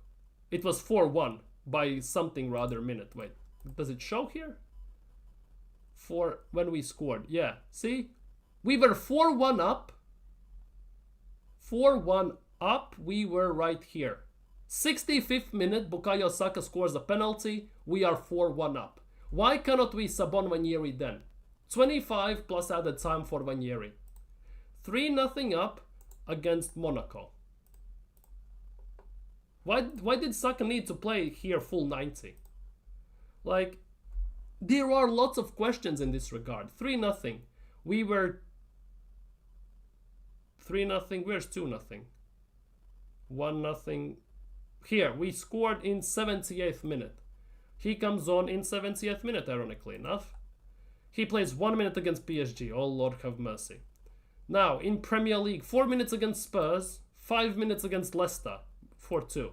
It was 4-1 by something rather minute. Wait, does it show here? For when we scored. Yeah, see? We were 4-1 up. 4-1 up, we were right here. 65th minute, Bukayo Saka scores a penalty. We are 4-1 up. Why cannot we sub on Ranieri then? 25 plus added time for Ranieri. 3-0 up against Monaco. Why did Saka need to play here full 90? Like, there are lots of questions in this regard. 3-0. We were 3-0. Where's 2-0? 1-0. Here, we scored in 78th minute. He comes on in 70th minute, ironically enough. He plays 1 minute against PSG. Oh, Lord have mercy. Now, in Premier League, 4 minutes against Spurs, 5 minutes against Leicester, 4-2.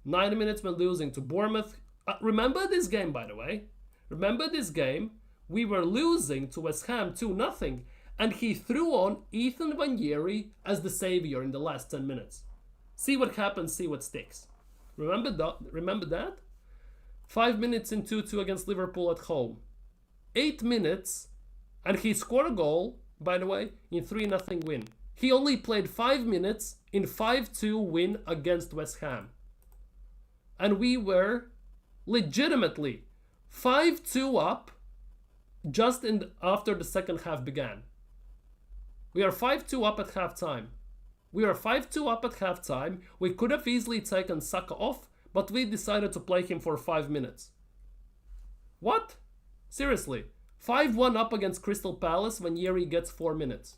9 minutes when losing to Bournemouth. Remember this game, by the way. Remember this game. We were losing to West Ham 2-0, and he threw on Ethan Ranieri as the savior in the last 10 minutes. See what happens, see what sticks. Remember that? 5 minutes in 2-2 against Liverpool at home. 8 minutes, and he scored a goal, by the way, in 3-0 win. He only played 5 minutes in 5-2 win against West Ham. And we were legitimately 5-2 up just after the second half began. We are 5-2 up at halftime. We could have easily taken Saka off, but we decided to play him for 5 minutes. What? Seriously. 5-1 up against Crystal Palace when Yeri gets 4 minutes.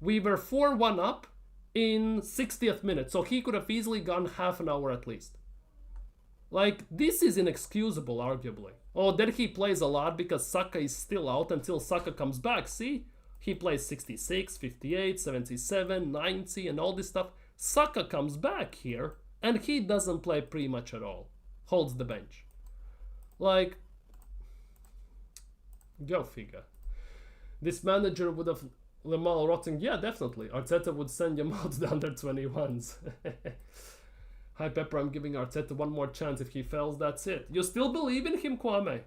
We were 4-1 up in 60th minute, so he could have easily gone half an hour at least. Like, this is inexcusable, arguably. Oh, then he plays a lot because Saka is still out until Saka comes back. See? He plays 66, 58, 77, 90 and all this stuff. Saka comes back here and he doesn't play pretty much at all. Holds the bench. Like, go figure. This manager would have Lemal rotting. Yeah, definitely. Arteta would send him out to the under-21s. Hi Pepper, I'm giving Arteta one more chance. If he fails, that's it. You still believe in him, Kwame?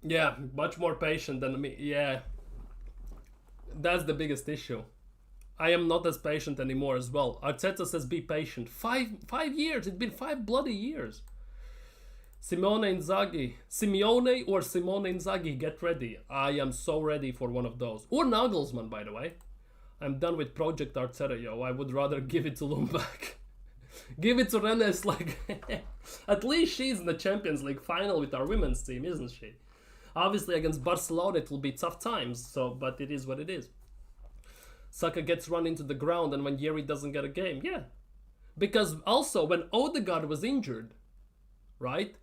Yeah, much more patient than me. Yeah. That's the biggest issue. I am not as patient anymore as well. Arteta says be patient. Five years. It's been 5 bloody years. Simeone or Simone Inzaghi, get ready. I am so ready for one of those. Or Nagelsmann, by the way. I'm done with Project Arteta, yo. I would rather give it to Lumbach. Give it to Rennes, like... At least she's in the Champions League final with our women's team, isn't she? Obviously, against Barcelona, it will be tough times, so, but it is what it is. Saka gets run into the ground, and when Yeri doesn't get a game, yeah. Because also, when Odegaard was injured, right?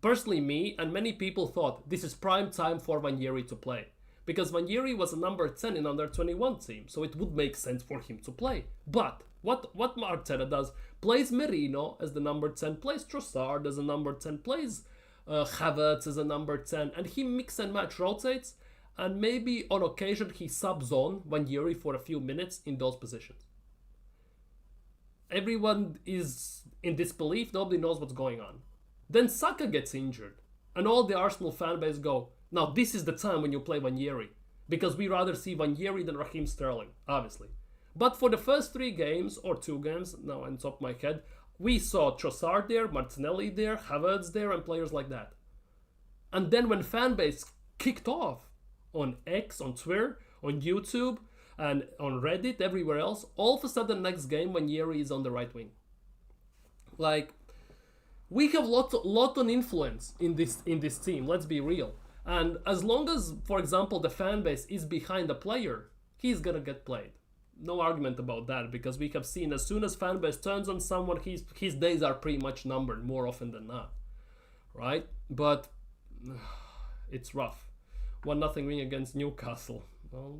Personally, me and many people thought this is prime time for Ranieri to play. Because Ranieri was a number 10 in under-21 team, so it would make sense for him to play. But what Arteta does, plays Merino as the number 10, plays Trossard as a number 10, plays Havertz as a number 10, and he mix and match rotates, and maybe on occasion he subs on Ranieri for a few minutes in those positions. Everyone is in disbelief, nobody knows what's going on. Then Saka gets injured, and all the Arsenal fanbase go, now this is the time when you play Ranieri, because we rather see Ranieri than Raheem Sterling, obviously. But for the first 3 games, or 2 games, now on top of my head, We saw Trossard there, Martinelli there, Havertz there, and players like that. And then when fanbase kicked off on X, on Twitter, on YouTube, and on Reddit, everywhere else, all of a sudden next game when Yeri is on the right wing. Like, we have lot of influence in this team, let's be real. And as long as, for example, the fan base is behind the player, he's gonna get played. No argument about that, because we have seen as soon as fan base turns on someone, his days are pretty much numbered more often than not, right? But it's rough. 1-0 win against Newcastle. Well,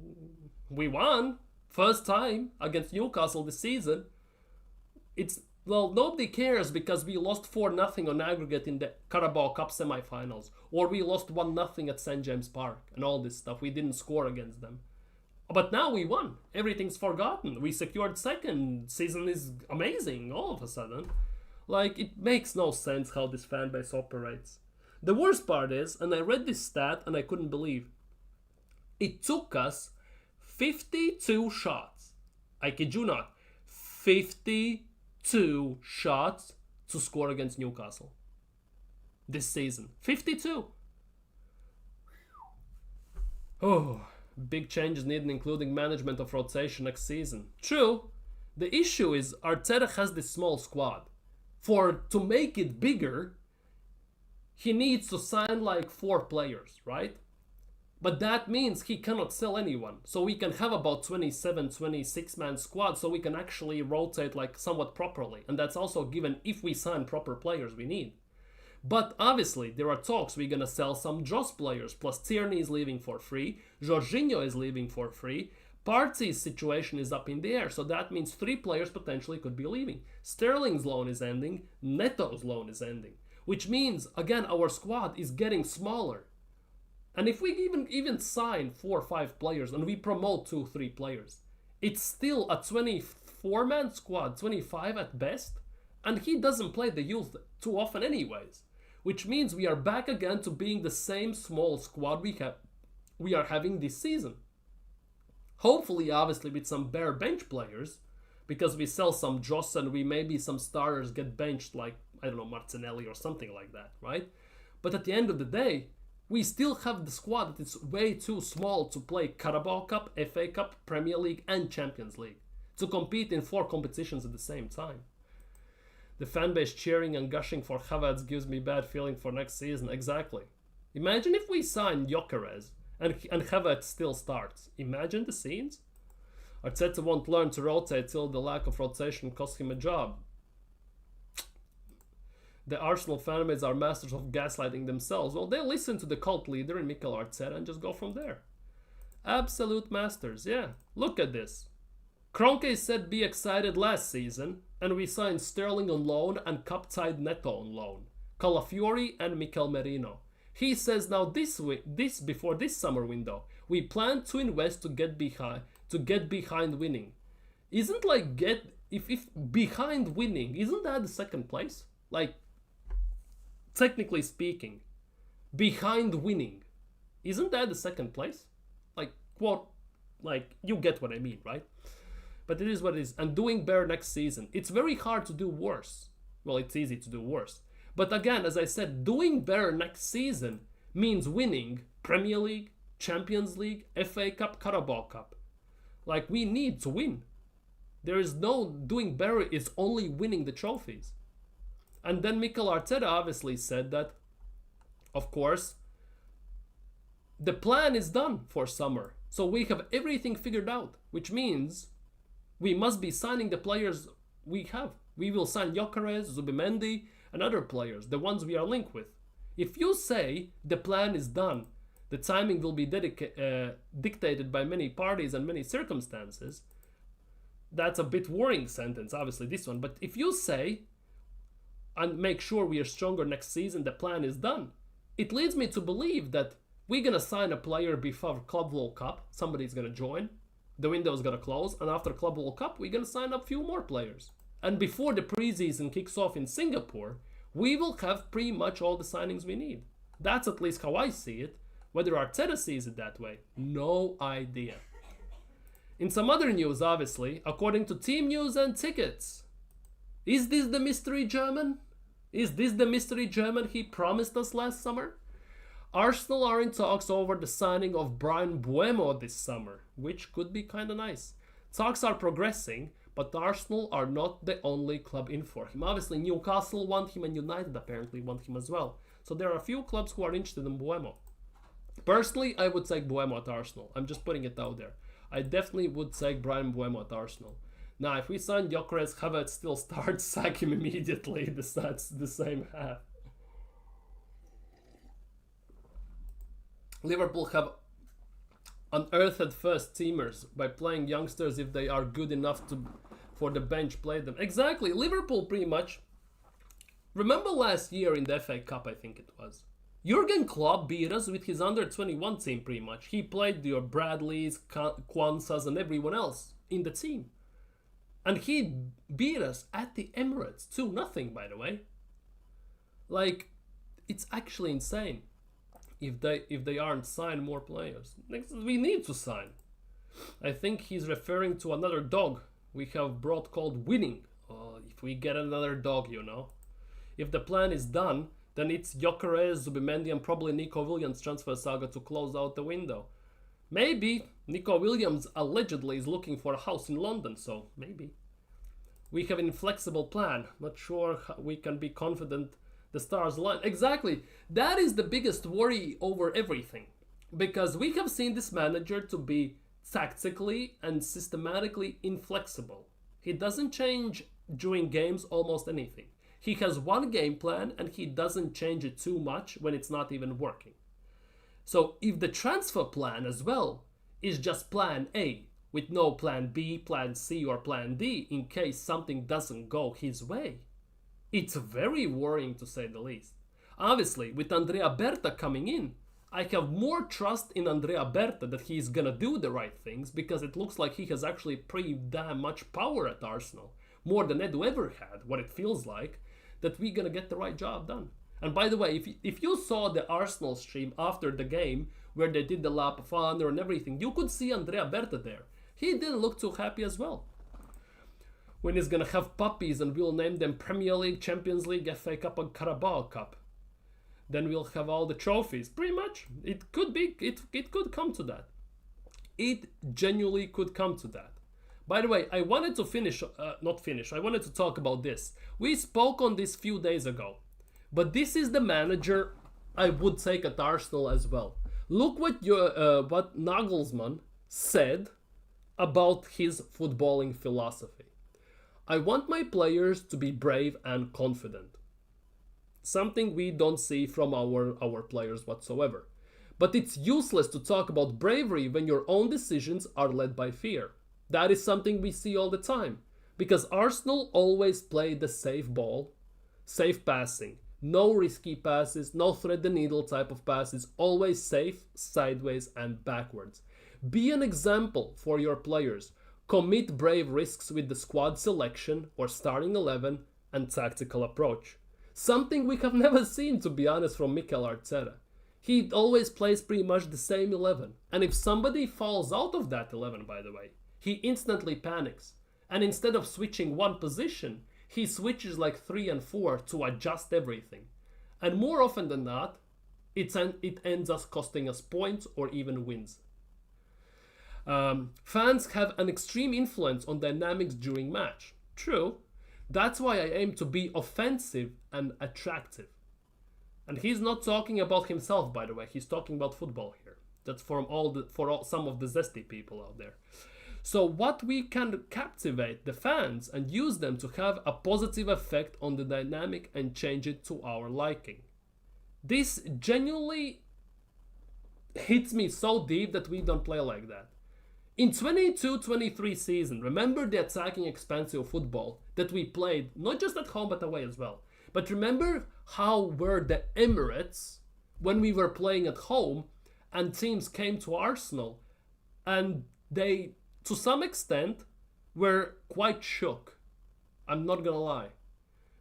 we won first time against Newcastle this season. Nobody cares because we lost 4-0 on aggregate in the Carabao Cup semi-finals, or we lost 1-0 at St. James Park and all this stuff. We didn't score against them. But now we won. Everything's forgotten. We secured second. Season is amazing all of a sudden. Like, it makes no sense how this fan base operates. The worst part is, and I read this stat and I couldn't believe, it took us 52 shots. I kid you not. 52 shots to score against Newcastle this season. 52. Oh, big changes needed, including management of rotation next season. True. The issue is Arteta has this small squad. To make it bigger, he needs to sign like 4 players, right? But that means he cannot sell anyone. So we can have about 27, 26 man squad so we can actually rotate like somewhat properly. And that's also given if we sign proper players we need. But obviously there are talks we're gonna sell some Joss players, plus Tierney is leaving for free, Jorginho is leaving for free, Partey's situation is up in the air, so that means 3 players potentially could be leaving. Sterling's loan is ending, Neto's loan is ending. Which means, again, our squad is getting smaller. And if we even sign 4 or 5 players and we promote 2-3 players, it's still a 24-man squad, 25 at best, and he doesn't play the youth too often anyways. Which means we are back again to being the same small squad we are having this season. Hopefully, obviously, with some bare bench players, because we sell some Joss and we maybe some starters get benched like, I don't know, Martinelli or something like that, right? But at the end of the day, we still have the squad that is way too small to play Carabao Cup, FA Cup, Premier League and Champions League, to compete in 4 competitions at the same time. The fanbase cheering and gushing for Havertz gives me bad feeling for next season. Exactly. Imagine if we sign Gyökeres and Havertz still starts. Imagine the scenes. Arteta won't learn to rotate till the lack of rotation costs him a job. The Arsenal fanbase are masters of gaslighting themselves. Well, they listen to the cult leader in Mikel Arteta and just go from there. Absolute masters, yeah. Look at this. Kroenke said be excited last season, and we signed Sterling on loan and cup-tied Neto on loan, Calafiori and Mikel Merino. He says now before this summer window, we plan to invest to get behind winning. Isn't like if behind winning, isn't that the second place? Like, technically speaking, behind winning, isn't that the second place? Like, what? Like, you get what I mean, right? But it is what it is. And doing better next season, it's very hard to do worse. Well, it's easy to do worse. But again, as I said, doing better next season means winning Premier League, Champions League, FA Cup, Carabao Cup. Like, we need to win. There is no doing better, is only winning the trophies. And then Mikel Arteta obviously said that, of course, the plan is done for summer. So we have everything figured out, which means we must be signing the players we have. We will sign Gyökeres, Zubimendi, and other players, the ones we are linked with. If you say the plan is done, the timing will be dictated by many parties and many circumstances, that's a bit worrying sentence, obviously, this one. But if you say, and make sure we are stronger next season, the plan is done, it leads me to believe that we're going to sign a player before Club World Cup, somebody's going to join, the window is going to close, and after Club World Cup, we're going to sign up a few more players. And before the preseason kicks off in Singapore, we will have pretty much all the signings we need. That's at least how I see it. Whether Arteta sees it that way, no idea. In some other news, obviously, according to Team News and Tickets, Is this the mystery German? Is this the mystery German he promised us last summer? Arsenal are in talks over the signing of Bryan Mbeumo this summer, which could be kinda nice. Talks are progressing, but Arsenal are not the only club in for him. Obviously, Newcastle want him and United apparently want him as well. So there are a few clubs who are interested in Mbeumo. Personally, I would take Mbeumo at Arsenal. I'm just putting it out there. I definitely would take Bryan Mbeumo at Arsenal. Now, if we sign Gyökeres, Havertz still starts, sack him immediately. That's the same half. Liverpool have unearthed first teamers by playing youngsters if they are good enough to for the bench play them. Exactly, Liverpool pretty much. Remember last year in the FA Cup, I think it was. Jurgen Klopp beat us with his under-21 team pretty much. He played your Bradleys, Kwanzas and everyone else in the team. And he beat us at the Emirates 2-0, by the way. Like, it's actually insane. If they aren't signing more players. Next, we need to sign. I think he's referring to another dog we have brought called winning. If we get another dog, you know. If the plan is done, then it's Gyökeres, Zubimendi and probably Nico Williams transfer saga to close out the window. Maybe Nico Williams allegedly is looking for a house in London, so maybe. We have an inflexible plan. Not sure how we can be confident the stars align. Exactly. That is the biggest worry over everything. Because we have seen this manager to be tactically and systematically inflexible. He doesn't change during games almost anything. He has one game plan and he doesn't change it too much when it's not even working. So if the transfer plan as well is just plan A with no plan B, plan C or plan D in case something doesn't go his way, it's very worrying to say the least. Obviously, with Andrea Berta coming in, I have more trust in Andrea Berta that he's gonna do the right things because it looks like he has actually pretty damn much power at Arsenal. More than Edu ever had, what it feels like, that we're gonna get the right job done. And by the way, if you saw the Arsenal stream after the game, where they did the lap of honor and everything, you could see Andrea Berta there. He didn't look too happy as well. When he's gonna have puppies and we'll name them Premier League, Champions League, FA Cup and Carabao Cup. Then we'll have all the trophies. Pretty much. It could be, it could come to that. It genuinely could come to that. By the way, I wanted to I wanted to talk about this. We spoke on this few days ago. But this is the manager I would take at Arsenal as well. Look what Nagelsmann said about his footballing philosophy. I want my players to be brave and confident. Something we don't see from our players whatsoever. But it's useless to talk about bravery when your own decisions are led by fear. That is something we see all the time. Because Arsenal always play the safe ball, safe passing. No risky passes, no thread the needle type of passes, always safe, sideways and backwards. Be an example for your players. Commit brave risks with the squad selection or starting 11 and tactical approach. Something we have never seen, to be honest, from Mikel Arteta. He always plays pretty much the same 11. And if somebody falls out of that 11, by the way, he instantly panics. And instead of switching one position, he switches like 3 and 4 to adjust everything. And more often than not, it ends up costing us points or even wins. Fans have an extreme influence on dynamics during match. True. That's why I aim to be offensive and attractive. And he's not talking about himself, by the way. He's talking about football here. That's for some of the zesty people out there. So what we can captivate the fans and use them to have a positive effect on the dynamic and change it to our liking. This genuinely hits me so deep that we don't play like that. In 22-23 season, remember the attacking expansive football that we played, not just at home but away as well. But remember how were the Emirates when we were playing at home and teams came to Arsenal and they, to some extent, were quite shook. I'm not gonna lie.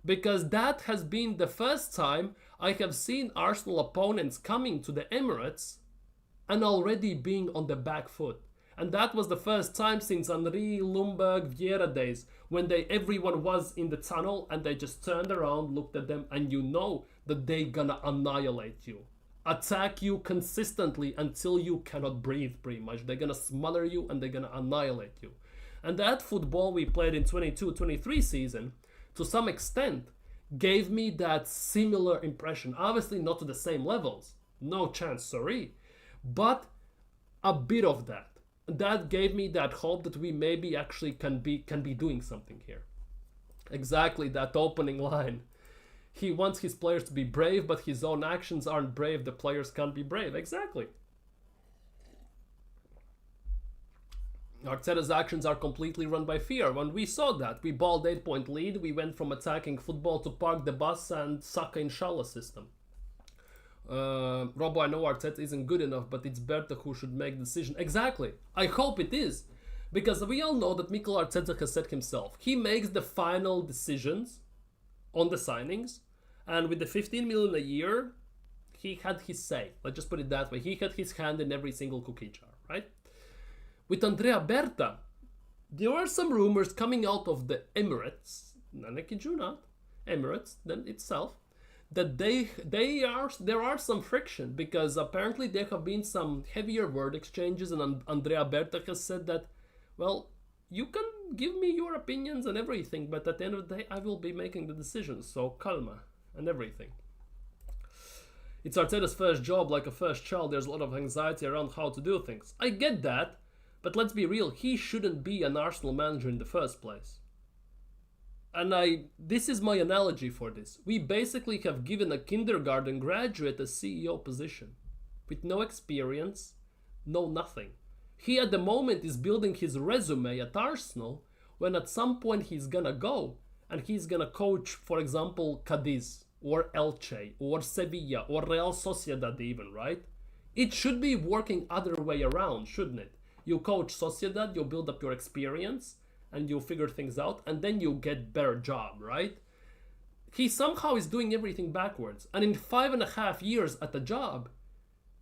Because that has been the first time I have seen Arsenal opponents coming to the Emirates and already being on the back foot. And that was the first time since Henry, Lumberg, Vieira days when everyone was in the tunnel and they just turned around, looked at them, and you know that they gonna annihilate you. Attack you consistently until you cannot breathe, pretty much. They're gonna smother you and they're gonna annihilate you. And that football we played in 22-23 season, to some extent, gave me that similar impression. Obviously not to the same levels. No chance, sorry. But a bit of that. That gave me that hope that we maybe actually can be doing something here. Exactly that opening line. He wants his players to be brave, but his own actions aren't brave. The players can't be brave. Exactly. Arteta's actions are completely run by fear. When we saw that, we balled 8-point lead. We went from attacking football to park the bus and Saka inshallah system. Robbo, I know Arteta isn't good enough, but it's Berta who should make the decision. Exactly. I hope it is. Because we all know that Mikel Arteta has said himself, he makes the final decisions on the signings, and with the 15 million a year, he had his say. Let's just put it that way. He had his hand in every single cookie jar, right? With Andrea Berta, there are some rumors coming out of the Emirates, Emirates then itself, that there are some friction, because apparently there have been some heavier word exchanges, and Andrea Berta has said that, well, you can give me your opinions and everything, but at the end of the day I will be making the decisions, so calma and everything. It's Arteta's first job, like a first child. There's a lot of anxiety around how to do things. I get that, but let's be real, he shouldn't be an Arsenal manager in the first place. And this is my analogy for this. We basically have given a kindergarten graduate a CEO position with no experience, no nothing. He at the moment is building his resume at Arsenal, when at some point he's gonna go and he's gonna coach, for example, Cadiz or Elche or Sevilla or Real Sociedad even, right? It should be working other way around, shouldn't it? You coach Sociedad, you build up your experience, and you figure things out, and then you get better job, right? He somehow is doing everything backwards. And in 5.5 years at the job,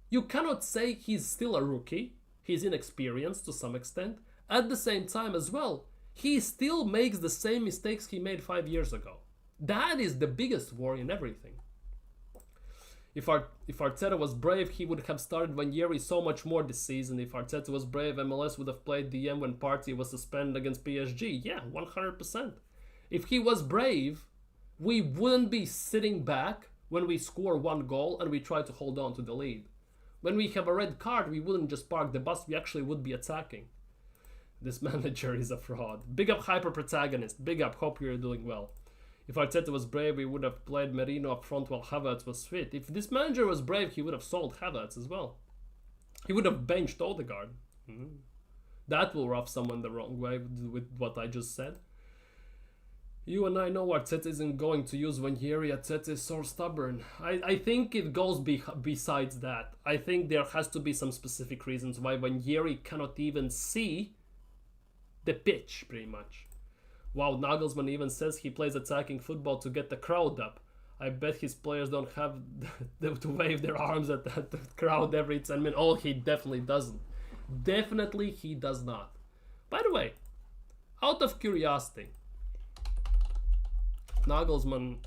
you cannot say he's still a rookie. He's inexperienced to some extent. At the same time as well, he still makes the same mistakes he made 5 years ago. That is the biggest worry in everything. If Arteta was brave, he would have started Ranieri so much more this season. If Arteta was brave, MLS would have played DM when Partey was suspended against PSG. Yeah, 100%. If he was brave, we wouldn't be sitting back when we score one goal and we try to hold on to the lead. When we have a red card, we wouldn't just park the bus, we actually would be attacking. This manager is a fraud. Big up Hyper Protagonist. Big up, hope you're doing well. If Arteta was brave, we would have played Merino up front while Havertz was fit. If this manager was brave, he would have sold Havertz as well. He would have benched Odegaard. That will rub someone the wrong way with what I just said. You and I know Arteta isn't going to use Ranieri. Arteta is so stubborn. I think it goes besides that. I think there has to be some specific reasons why Ranieri cannot even see the pitch, pretty much. Wow, Nagelsmann even says he plays attacking football to get the crowd up. I bet his players don't have to wave their arms at the crowd every 10 minutes. Oh, he definitely doesn't. Definitely he does not. By the way, out of curiosity, Nagelsmann.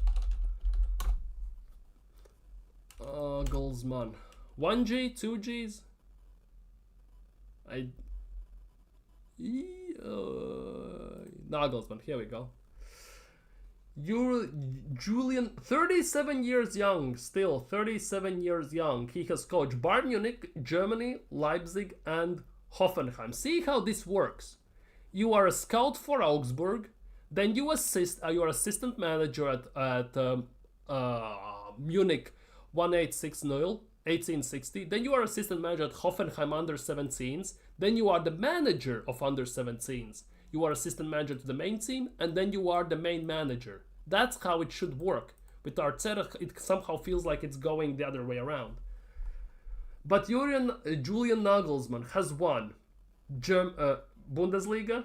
1G, 2Gs? Nagelsmann, here we go. Julian, 37 years young, still 37 years young. He has coached Bayern Munich, Germany, Leipzig, and Hoffenheim. See how this works. You are a scout for Augsburg, then you are assistant manager at Munich 1860. Then you are assistant manager at Hoffenheim under 17s. Then you are the manager of under 17s. You are assistant manager to the main team, and then you are the main manager. That's how it should work. With Arteta, it somehow feels like it's going the other way around. But Julian Nagelsmann has won Bundesliga,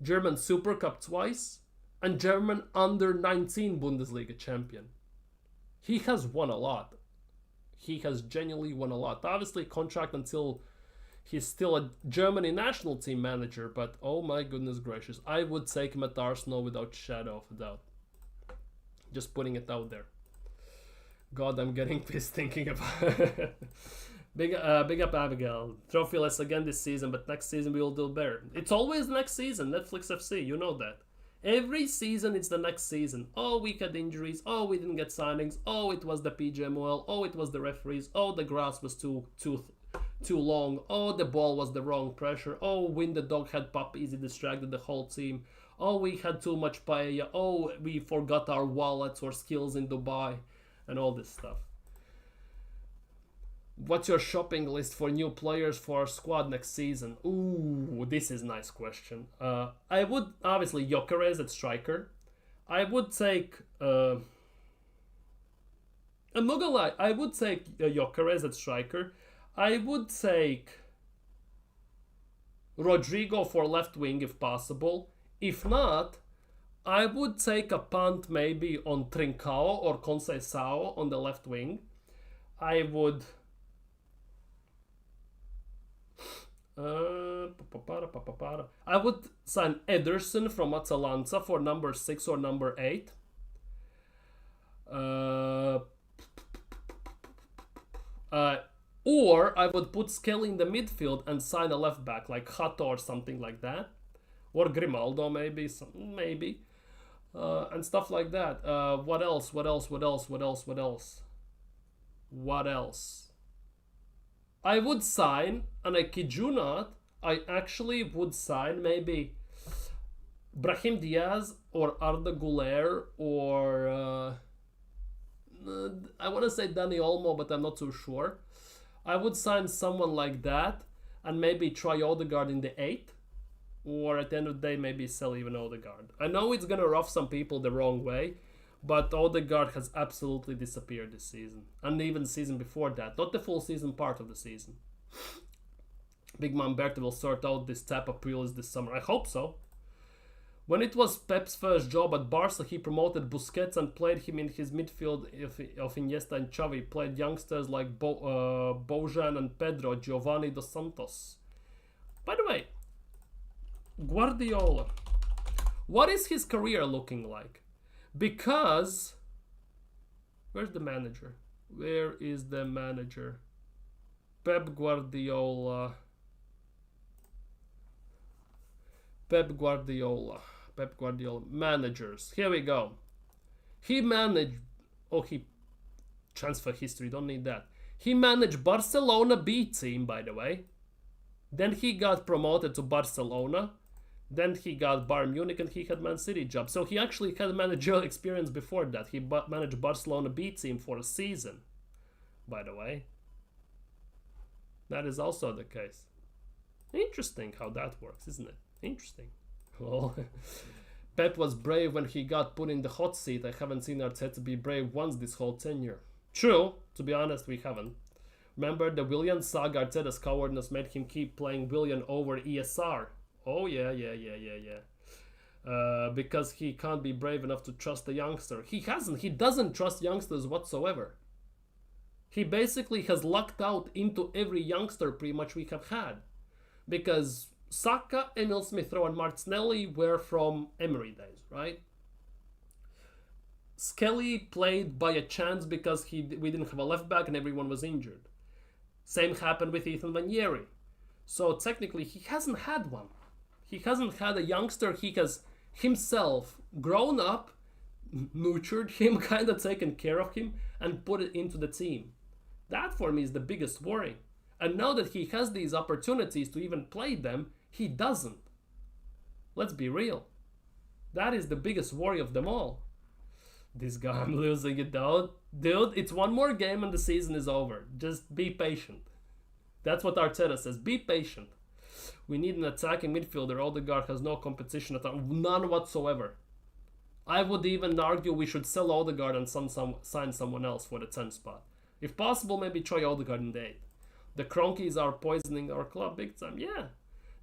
German Super Cup twice, and German under-19 Bundesliga champion. He has won a lot. He has genuinely won a lot. Obviously, contract until He's still a Germany national team manager, but oh my goodness gracious, I would take him at Arsenal without shadow of a doubt. Just putting it out there. God, I'm getting pissed thinking about it. Big up Abigail. Trophyless again this season, but next season we will do better. It's always next season, Netflix FC, you know that. Every season it's the next season. Oh, we had injuries. Oh, we didn't get signings. Oh, it was the PGMOL. Oh, it was the referees. Oh, the grass was too long. Oh, the ball was the wrong pressure. Oh, Win the Dog had Pop easy distracted the whole team. Oh, we had too much paella. Oh, we forgot our wallets or skills in Dubai and all this stuff. What's your shopping list for new players for our squad next season? Ooh, this is a nice question. I would, obviously, Gyökeres at striker. I would take... I'm not gonna lie, I would take Gyökeres at striker. I would take Rodrigo for left wing if possible. If not, I would take a punt maybe on Trincao or Conceição on the left wing. I would... I would sign Ederson from Atalanta for number 6 or number 8. Or I would put Skelly in the midfield and sign a left back like Hato or something like that. Or Grimaldo maybe, and stuff like that. What else? I would sign, and I kid you not, I actually would sign maybe Brahim Diaz or Arda Güler or I want to say Dani Olmo, but I'm not too sure. I would sign someone like that and maybe try Odegaard in the 8th, or at the end of the day maybe sell even Odegaard. I know it's gonna rub some people the wrong way, but Odegaard has absolutely disappeared this season. And even the season before that. Not the full season, part of the season. Big Man Berta will sort out this tap appeals this summer. I hope so. When it was Pep's first job at Barca, he promoted Busquets and played him in his midfield of Iniesta and Xavi. Played youngsters like Bojan and Pedro, Giovanni Dos Santos. By the way, Guardiola. What is his career looking like? Because, where's the manager? Where is the manager? Pep Guardiola. Managers. Here we go. He managed... transfer history, don't need that. He managed Barcelona B team, by the way. Then he got promoted to Barcelona. Then he got Bayern Munich and he had Man City job. So he actually had managerial experience before that. He managed Barcelona B team for a season, by the way. That is also the case. Interesting how that works, isn't it? Interesting. Well, Pep was brave when he got put in the hot seat. I haven't seen Arteta be brave once this whole tenure. True, to be honest, we haven't. Remember the Willian saga? Arteta's cowardness made him keep playing Willian over ESR. Oh, yeah. Because he can't be brave enough to trust the youngster. He doesn't trust youngsters whatsoever. He basically has lucked out into every youngster pretty much we have had. Because Saka, Emil Smith-Rowe and Martinelli were from Emery days, right? Skelly played by a chance because we didn't have a left back and everyone was injured. Same happened with Ethan Vanieri. So technically he hasn't had one. He hasn't had a youngster. He has himself grown up, nurtured him, kind of taken care of him, and put it into the team. That for me is the biggest worry. And now that he has these opportunities to even play them, he doesn't. Let's be real. That is the biggest worry of them all. This guy, I'm losing it though. Dude, it's one more game and the season is over. Just be patient. That's what Arteta says. Be patient. We need an attacking midfielder. Odegaard has no competition at all. None whatsoever. I would even argue we should sell Odegaard and sign someone else for the 10 spot. If possible, maybe try Odegaard in the 8. The Kroenkes are poisoning our club big time. Yeah.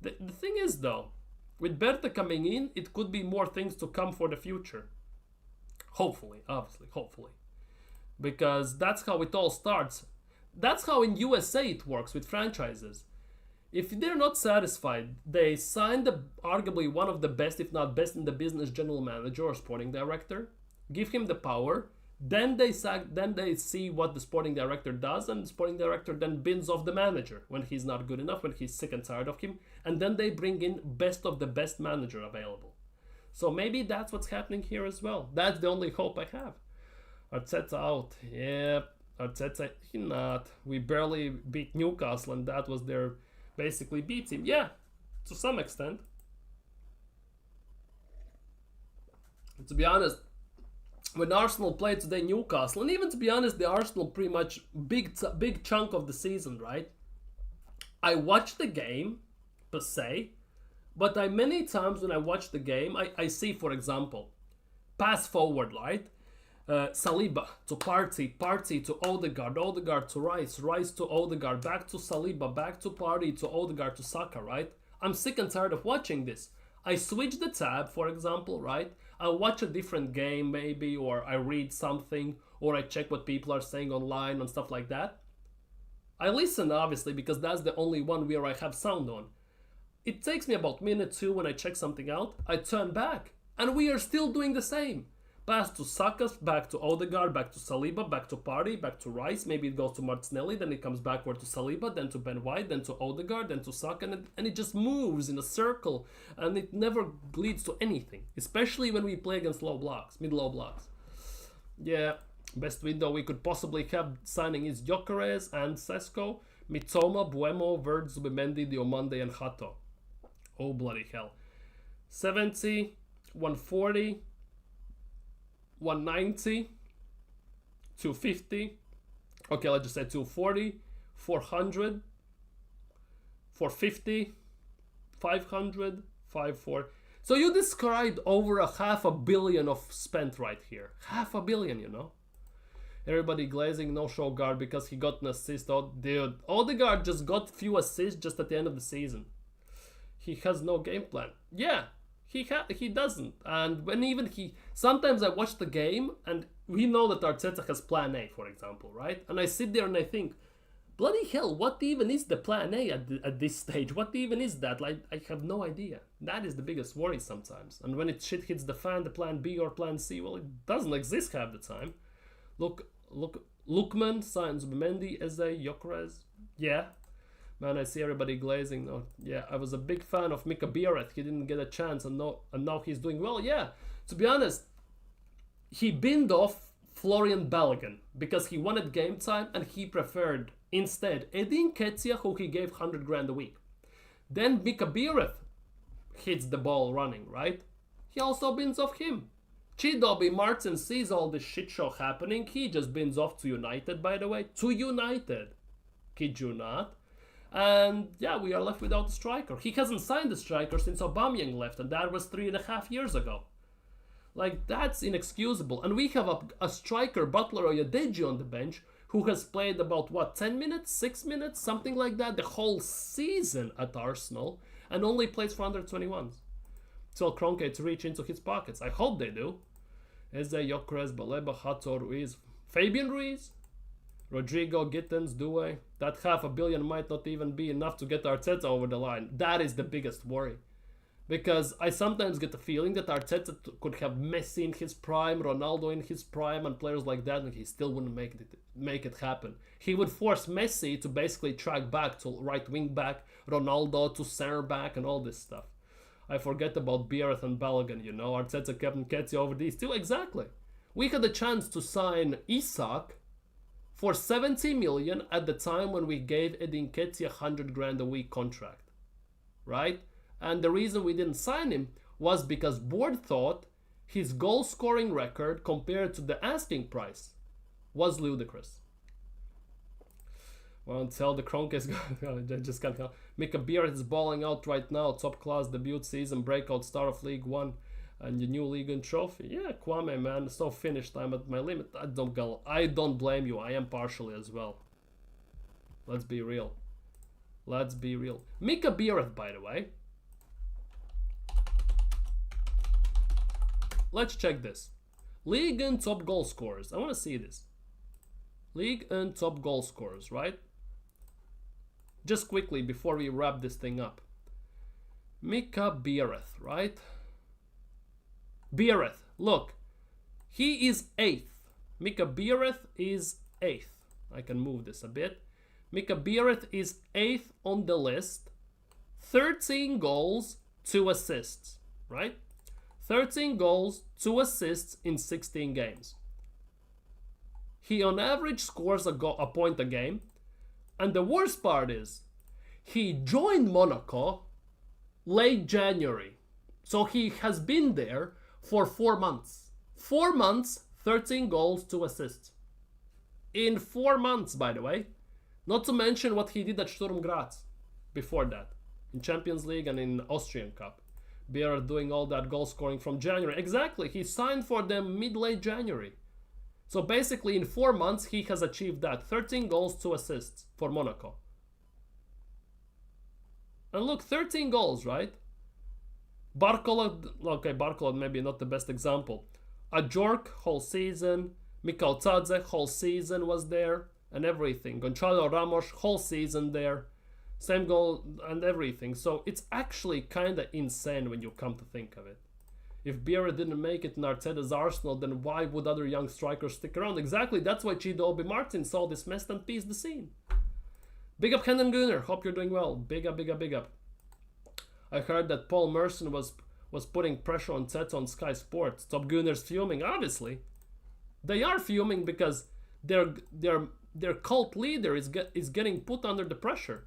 The thing is, though, with Berta coming in, it could be more things to come for the future. Hopefully, obviously, hopefully. Because that's how it all starts. That's how in USA it works with franchises. If they're not satisfied, they sign arguably one of the best, if not best in the business, general manager or sporting director, give him the power. Then they see what the sporting director does, and the sporting director then bins off the manager when he's not good enough, when he's sick and tired of him, and then they bring in best of the best manager available. So maybe that's what's happening here as well. That's the only hope I have. Arteta out. Yeah, Arteta, he not. We barely beat Newcastle, and that was their basically B team. Yeah, to some extent. To be honest, when Arsenal played today Newcastle, and even to be honest, the Arsenal pretty much big chunk of the season, right? I watched the game per se, but many times when I watch the game, I see, for example, pass forward, right? Saliba to Partey to Odegaard to Rice to Odegaard, back to Saliba, back to Partey to Odegaard to Saka, right? I'm sick and tired of watching this. I switch the tab, for example, right? I watch a different game maybe, or I read something, or I check what people are saying online and stuff like that. I listen, obviously, because that's the only one where I have sound on. It takes me about minute 2 when I check something out. I turn back, and we are still doing the same. Pass to Saka, back to Odegaard, back to Saliba, back to Partey, back to Rice. Maybe it goes to Martinelli, then it comes backward to Saliba, then to Ben White, then to Odegaard, then to Saka, and it just moves in a circle, and it never leads to anything, especially when we play against mid-low blocks. Yeah, best window we could possibly have signing is Gyökeres and Sesko, Mitoma, Mbeumo, Vert, Zubimendi, Diomande, and Hato. Oh, bloody hell. 70, 140... 190, 250, okay, let's just say 240, 400, 450, 500, 540. So you described over $500 million of spent right here. $500 million, you know. Everybody glazing, no show guard because he got an assist. Oh, dude, Odegaard just got few assists just at the end of the season. He has no game plan. Yeah. He doesn't, and sometimes I watch the game, and we know that Arteta has plan A, for example, right? And I sit there and I think, bloody hell, what even is the plan A at this stage? What even is that? Like, I have no idea. That is the biggest worry sometimes. And when shit hits the fan, the plan B or plan C, well, it doesn't exist half the time. Lookman signs Mendy as a Gyökeres. Yeah. Man, I see everybody glazing. Oh, yeah, I was a big fan of Mika Biereth. He didn't get a chance, and now he's doing well. Yeah, to be honest, he binned off Florian Balogun because he wanted game time, and he preferred instead Edin Nketiah, who he gave 100 grand a week. Then Mika Biereth hits the ball running, right? He also bins off him. Chidobe Martin sees all this shit show happening. He just bins off to United, by the way. To United. Kid you not. And yeah, we are left without a striker. He hasn't signed a striker since Aubameyang left, and that was 3.5 years ago. Like, that's inexcusable. And we have a striker, Butler Oyedeji, on the bench, who has played about, 10 minutes, 6 minutes, something like that, the whole season at Arsenal, and only plays for under 21s. Tell Kroenke to reach into his pockets. I hope they do. Eze, Gyökeres, Baleba, Hato, Ruiz, Fabian Ruiz, Rodrigo, Gittins, Doué. That $500 million might not even be enough to get Arteta over the line. That is the biggest worry. Because I sometimes get the feeling that Arteta could have Messi in his prime, Ronaldo in his prime, and players like that, and he still wouldn't make it happen. He would force Messi to basically track back to right wing back, Ronaldo to center back, and all this stuff. I forget about Biereth and Balogun, you know. Arteta kept Nketiah over these two. Exactly. We had a chance to sign Isak for 70 million at the time when we gave Edin Nketiah 100 grand a week contract, right? And the reason we didn't sign him was because board thought his goal scoring record compared to the asking price was ludicrous. Well, tell the Kroenkes, I just can't help. Mika Biereth is balling out right now, top class debut season, breakout star of League One. And the new league and trophy. Yeah, Kwame, man, it's no finish time at my limit. I don't blame you. I am partially as well. Let's be real. Mika Biereth, by the way. Let's check this. League and top goal scorers. I want to see this. League and top goal scorers, right? Just quickly before we wrap this thing up. Mika Biereth, right? Biereth, look. He is 8th. Mika Biereth is 8th. I can move this a bit. Mika Biereth is 8th on the list. 13 goals, 2 assists, right? 13 goals, 2 assists in 16 games. He on average scores a point a game. And the worst part is, he joined Monaco late January. So he has been there for 4 months. 4 months, 13 goals, 2 assists. In 4 months, by the way. Not to mention what he did at Sturm Graz before that. In Champions League and in Austrian Cup. Beer doing all that goal scoring from January. Exactly, he signed for them mid-late January. So basically in 4 months he has achieved that. 13 goals, 2 assists for Monaco. And look, 13 goals, right? Barcola, okay, Barcola maybe not the best example. Ajork, whole season. Mikal Tadze, whole season was there. And everything. Gonçalo Ramos, whole season there. Same goal and everything. So it's actually kind of insane when you come to think of it. If Beer didn't make it in Arteta's Arsenal, then why would other young strikers stick around? Exactly, that's why Chido Obi Martin saw this mess and pieced the scene. Big up Hendon Gunnar, hope you're doing well. Big up, big up, big up. I heard that Paul Merson was putting pressure on Teta on Sky Sports. Top Gunnar's fuming, obviously. They are fuming because their cult leader is getting put under the pressure.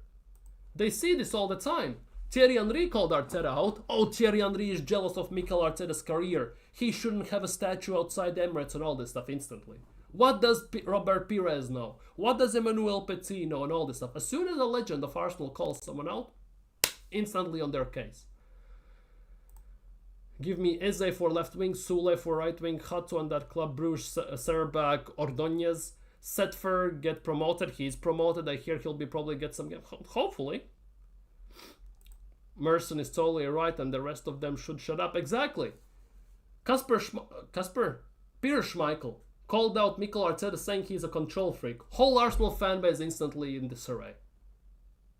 They see this all the time. Thierry Henry called Arteta out. Oh, Thierry Henry is jealous of Mikel Arteta's career. He shouldn't have a statue outside Emirates and all this stuff instantly. What does Robert Pires know? What does Emmanuel Petit know and all this stuff? As soon as a legend of Arsenal calls someone out, instantly on their case. Give me Eze for left wing, Sule for right wing, Hato and that Club Bruges, Serbak, Ordonez. Setfer get promoted. He's promoted. I hear he'll be probably get some game. Hopefully. Merson is totally right and the rest of them should shut up. Exactly. Peter Schmeichel called out Mikel Arteta saying he's a control freak. Whole Arsenal fanbase instantly in disarray.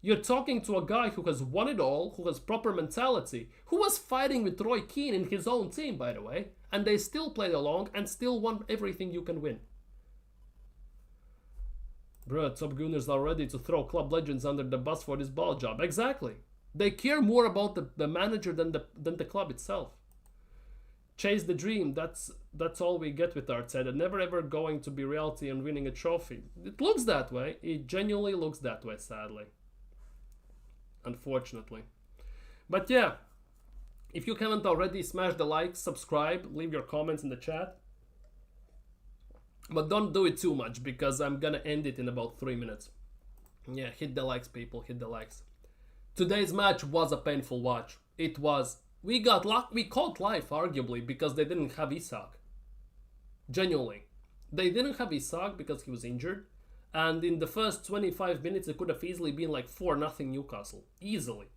You're talking to a guy who has won it all, who has proper mentality, who was fighting with Roy Keane in his own team, by the way, and they still played along and still won everything you can win. Bruh, Top Gunners are ready to throw club legends under the bus for this ball job. Exactly. They care more about the manager than the club itself. Chase the dream. That's all we get with Arteta. Never ever going to be reality and winning a trophy. It looks that way. It genuinely looks that way, sadly. Unfortunately. But yeah, if you haven't already, smash the like, subscribe, leave your comments in the chat. But don't do it too much because I'm gonna end it in about 3 minutes. Yeah, hit the likes, people, hit the likes. Today's match was a painful watch. It was. We got luck. We caught life, arguably, because they didn't have Isak. Genuinely. They didn't have Isak because he was injured. And in the first 25 minutes, it could have easily been like 4-0 Newcastle. Easily.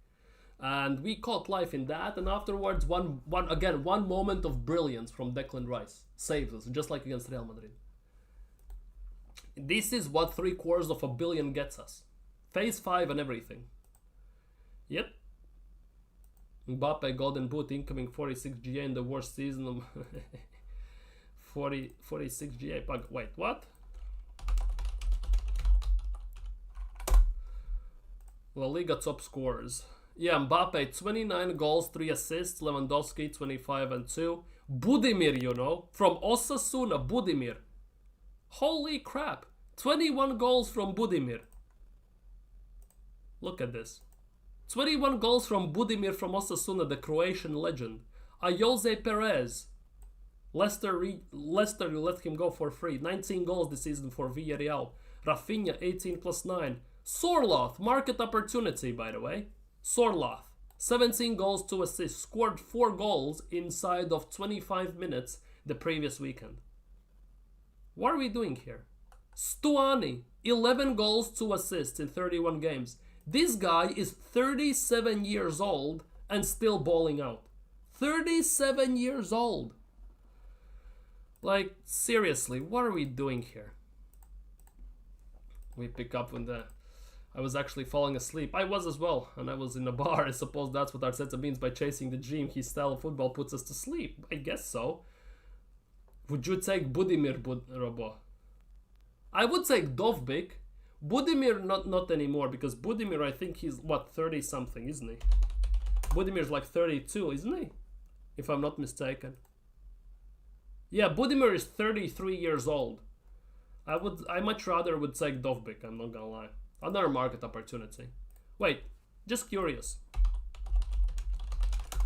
And we caught life in that. And afterwards, one moment of brilliance from Declan Rice. Saves us, just like against Real Madrid. This is what 750 million gets us. Phase 5 and everything. Yep. Mbappe Golden Boot incoming 46 GA in the worst season of 46 GA. Wait, what? La Liga top scorers. Yeah, Mbappe 29 goals, 3 assists. Lewandowski 25 and 2. Budimir, you know, from Osasuna, Budimir. Holy crap. 21 goals from Budimir. Look at this. 21 goals from Budimir from Osasuna, the Croatian legend. Jose Perez. Leicester let him go for free. 19 goals this season for Villarreal. Rafinha 18 plus 9. Sorloth, market opportunity by the way. Sorloth. 17 goals, 2 assists. Scored 4 goals inside of 25 minutes the previous weekend. What are we doing here? Stuani. 11 goals, 2 assists in 31 games. This guy is 37 years old and still balling out. 37 years old. Like, seriously, what are we doing here? We pick up on the... I was actually falling asleep. I was as well, and I was in a bar. I suppose that's what Arteta means by chasing the dream. His style of football puts us to sleep. I guess so. Would you take Budimir, Robo? I would take Dovbik. Budimir, not anymore, because Budimir, I think he's, 30-something, isn't he? Budimir's like 32, isn't he? If I'm not mistaken. Yeah, Budimir is 33 years old. I much rather would take Dovbik, I'm not gonna lie. Another market opportunity. Wait, just curious.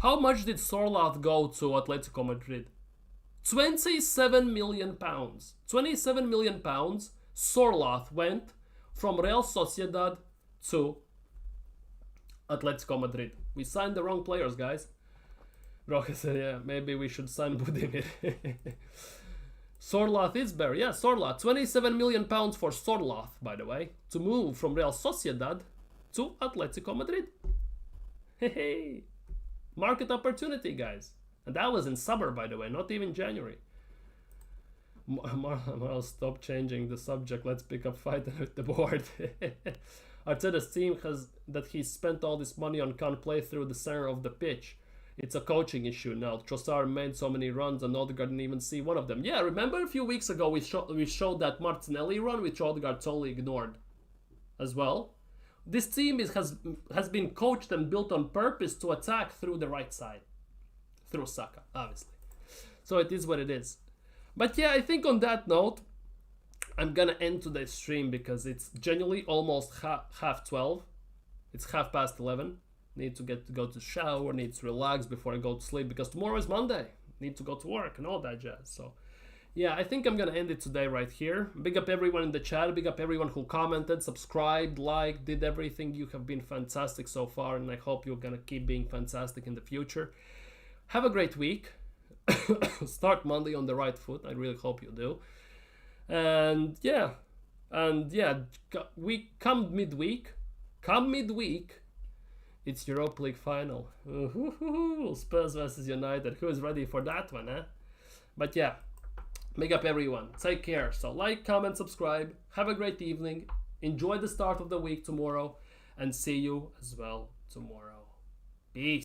How much did Sorloth go to Atletico Madrid? 27 million pounds. 27 million pounds. Sorloth went from Real Sociedad to Atletico Madrid. We signed the wrong players, guys. Roja said, yeah, maybe we should sign Budimir. Sorloth is better. Yeah, Sorloth. 27 million pounds for Sorloth, by the way, to move from Real Sociedad to Atletico Madrid. Hey, market opportunity, guys. And that was in summer, by the way, not even January. I'll stop changing the subject. Let's pick up fighting with the board. Arteta's team that he spent all this money on can't play through the center of the pitch. It's a coaching issue now. Trossard made so many runs and Odegaard didn't even see one of them. Yeah, remember a few weeks ago we showed that Martinelli run, which Odegaard totally ignored as well. This team has been coached and built on purpose to attack through the right side. Through Saka, obviously. So it is what it is. But yeah, I think on that note, I'm gonna end today's stream because it's genuinely almost half 12. It's 11:30. Need to go to shower, need to relax before I go to sleep because tomorrow is Monday. Need to go to work and all that jazz. So yeah, I think I'm gonna end it today right here. Big up everyone in the chat, big up everyone who commented, subscribed, liked, did everything. You have been fantastic so far and I hope you're gonna keep being fantastic in the future. Have a great week. Start Monday on the right foot. I really hope you do. And yeah, we come midweek, it's Europa League final. Spurs versus United. Who is ready for that one, eh? But yeah, big up everyone. Take care. So like, comment, subscribe. Have a great evening. Enjoy the start of the week tomorrow. And see you as well tomorrow. Peace.